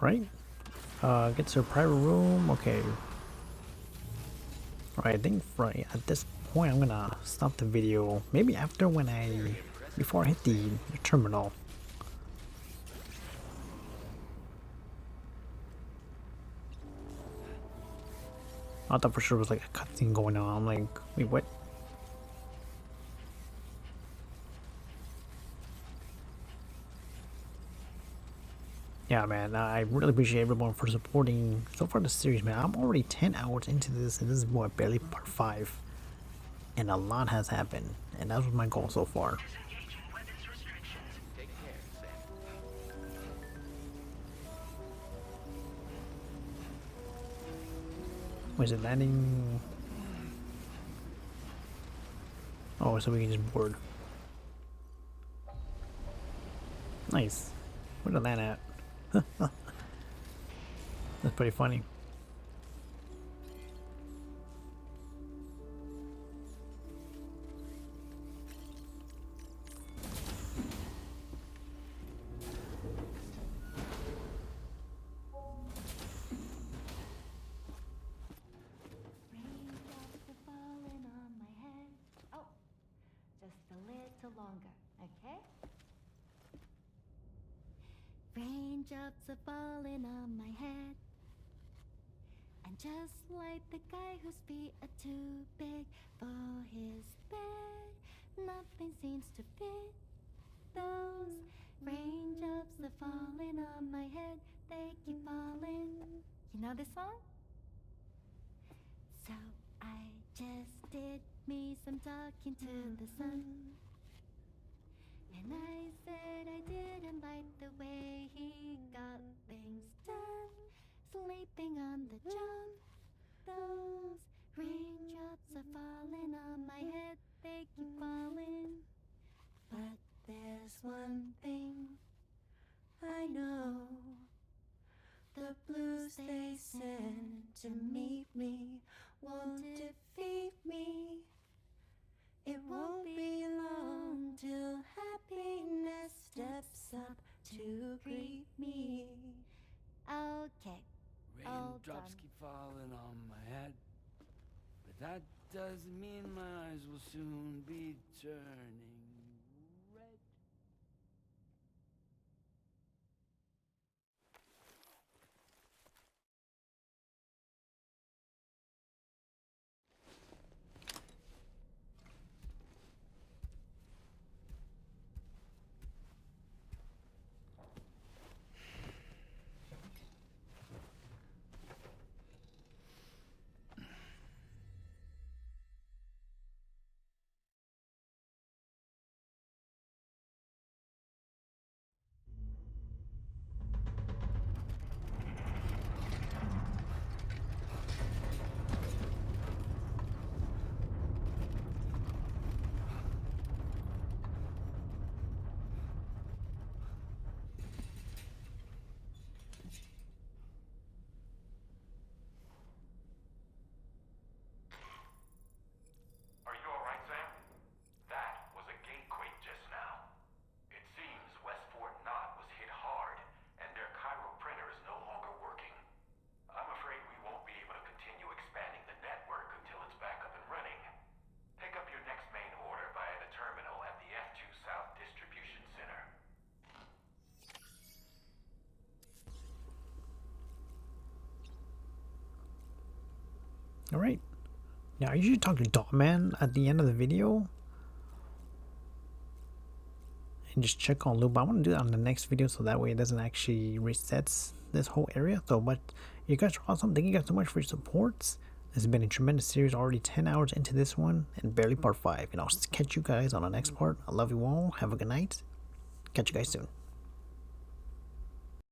Alright. Get to a private room. Okay. Alright, I think right at this point I'm gonna stop the video. Maybe after before I hit the terminal. I thought for sure it was like a cutscene going on. I'm like, wait, what? Yeah, man, I really appreciate everyone for supporting so far the series, man. I'm already 10 hours into this, and this is what, barely part 5. And a lot has happened, and that was my goal so far. Take care, Sam. Wait, is it landing? Oh, so we can just board. Nice. Where did I land at? That's pretty funny. Raindrops are falling on my head. Oh, just a little longer, okay? Raindrops are falling on my head. And just like the guy whose feet are too big for his bed, nothing seems to fit. Those raindrops are falling on my head, they keep falling. You know this song? So I just did me some talking to the sun. And I said I didn't like the way he got things done. Sleeping on the job. Those raindrops are falling on my head, they keep falling. But there's one thing I know. The blues they send to meet me won't defeat me. It won't be long till happiness steps up to greet me. Okay. Raindrops keep falling on my head, but that doesn't mean my eyes will soon be turning. Alright. Now, I usually talk to Dogman at the end of the video. And just check on loop. But I want to do that on the next video so that way it doesn't actually resets this whole area. So, but you guys are awesome. Thank you guys so much for your supports. This has been a tremendous series. Already 10 hours into this one and barely part 5. And I'll catch you guys on the next part. I love you all. Have a good night. Catch you guys soon.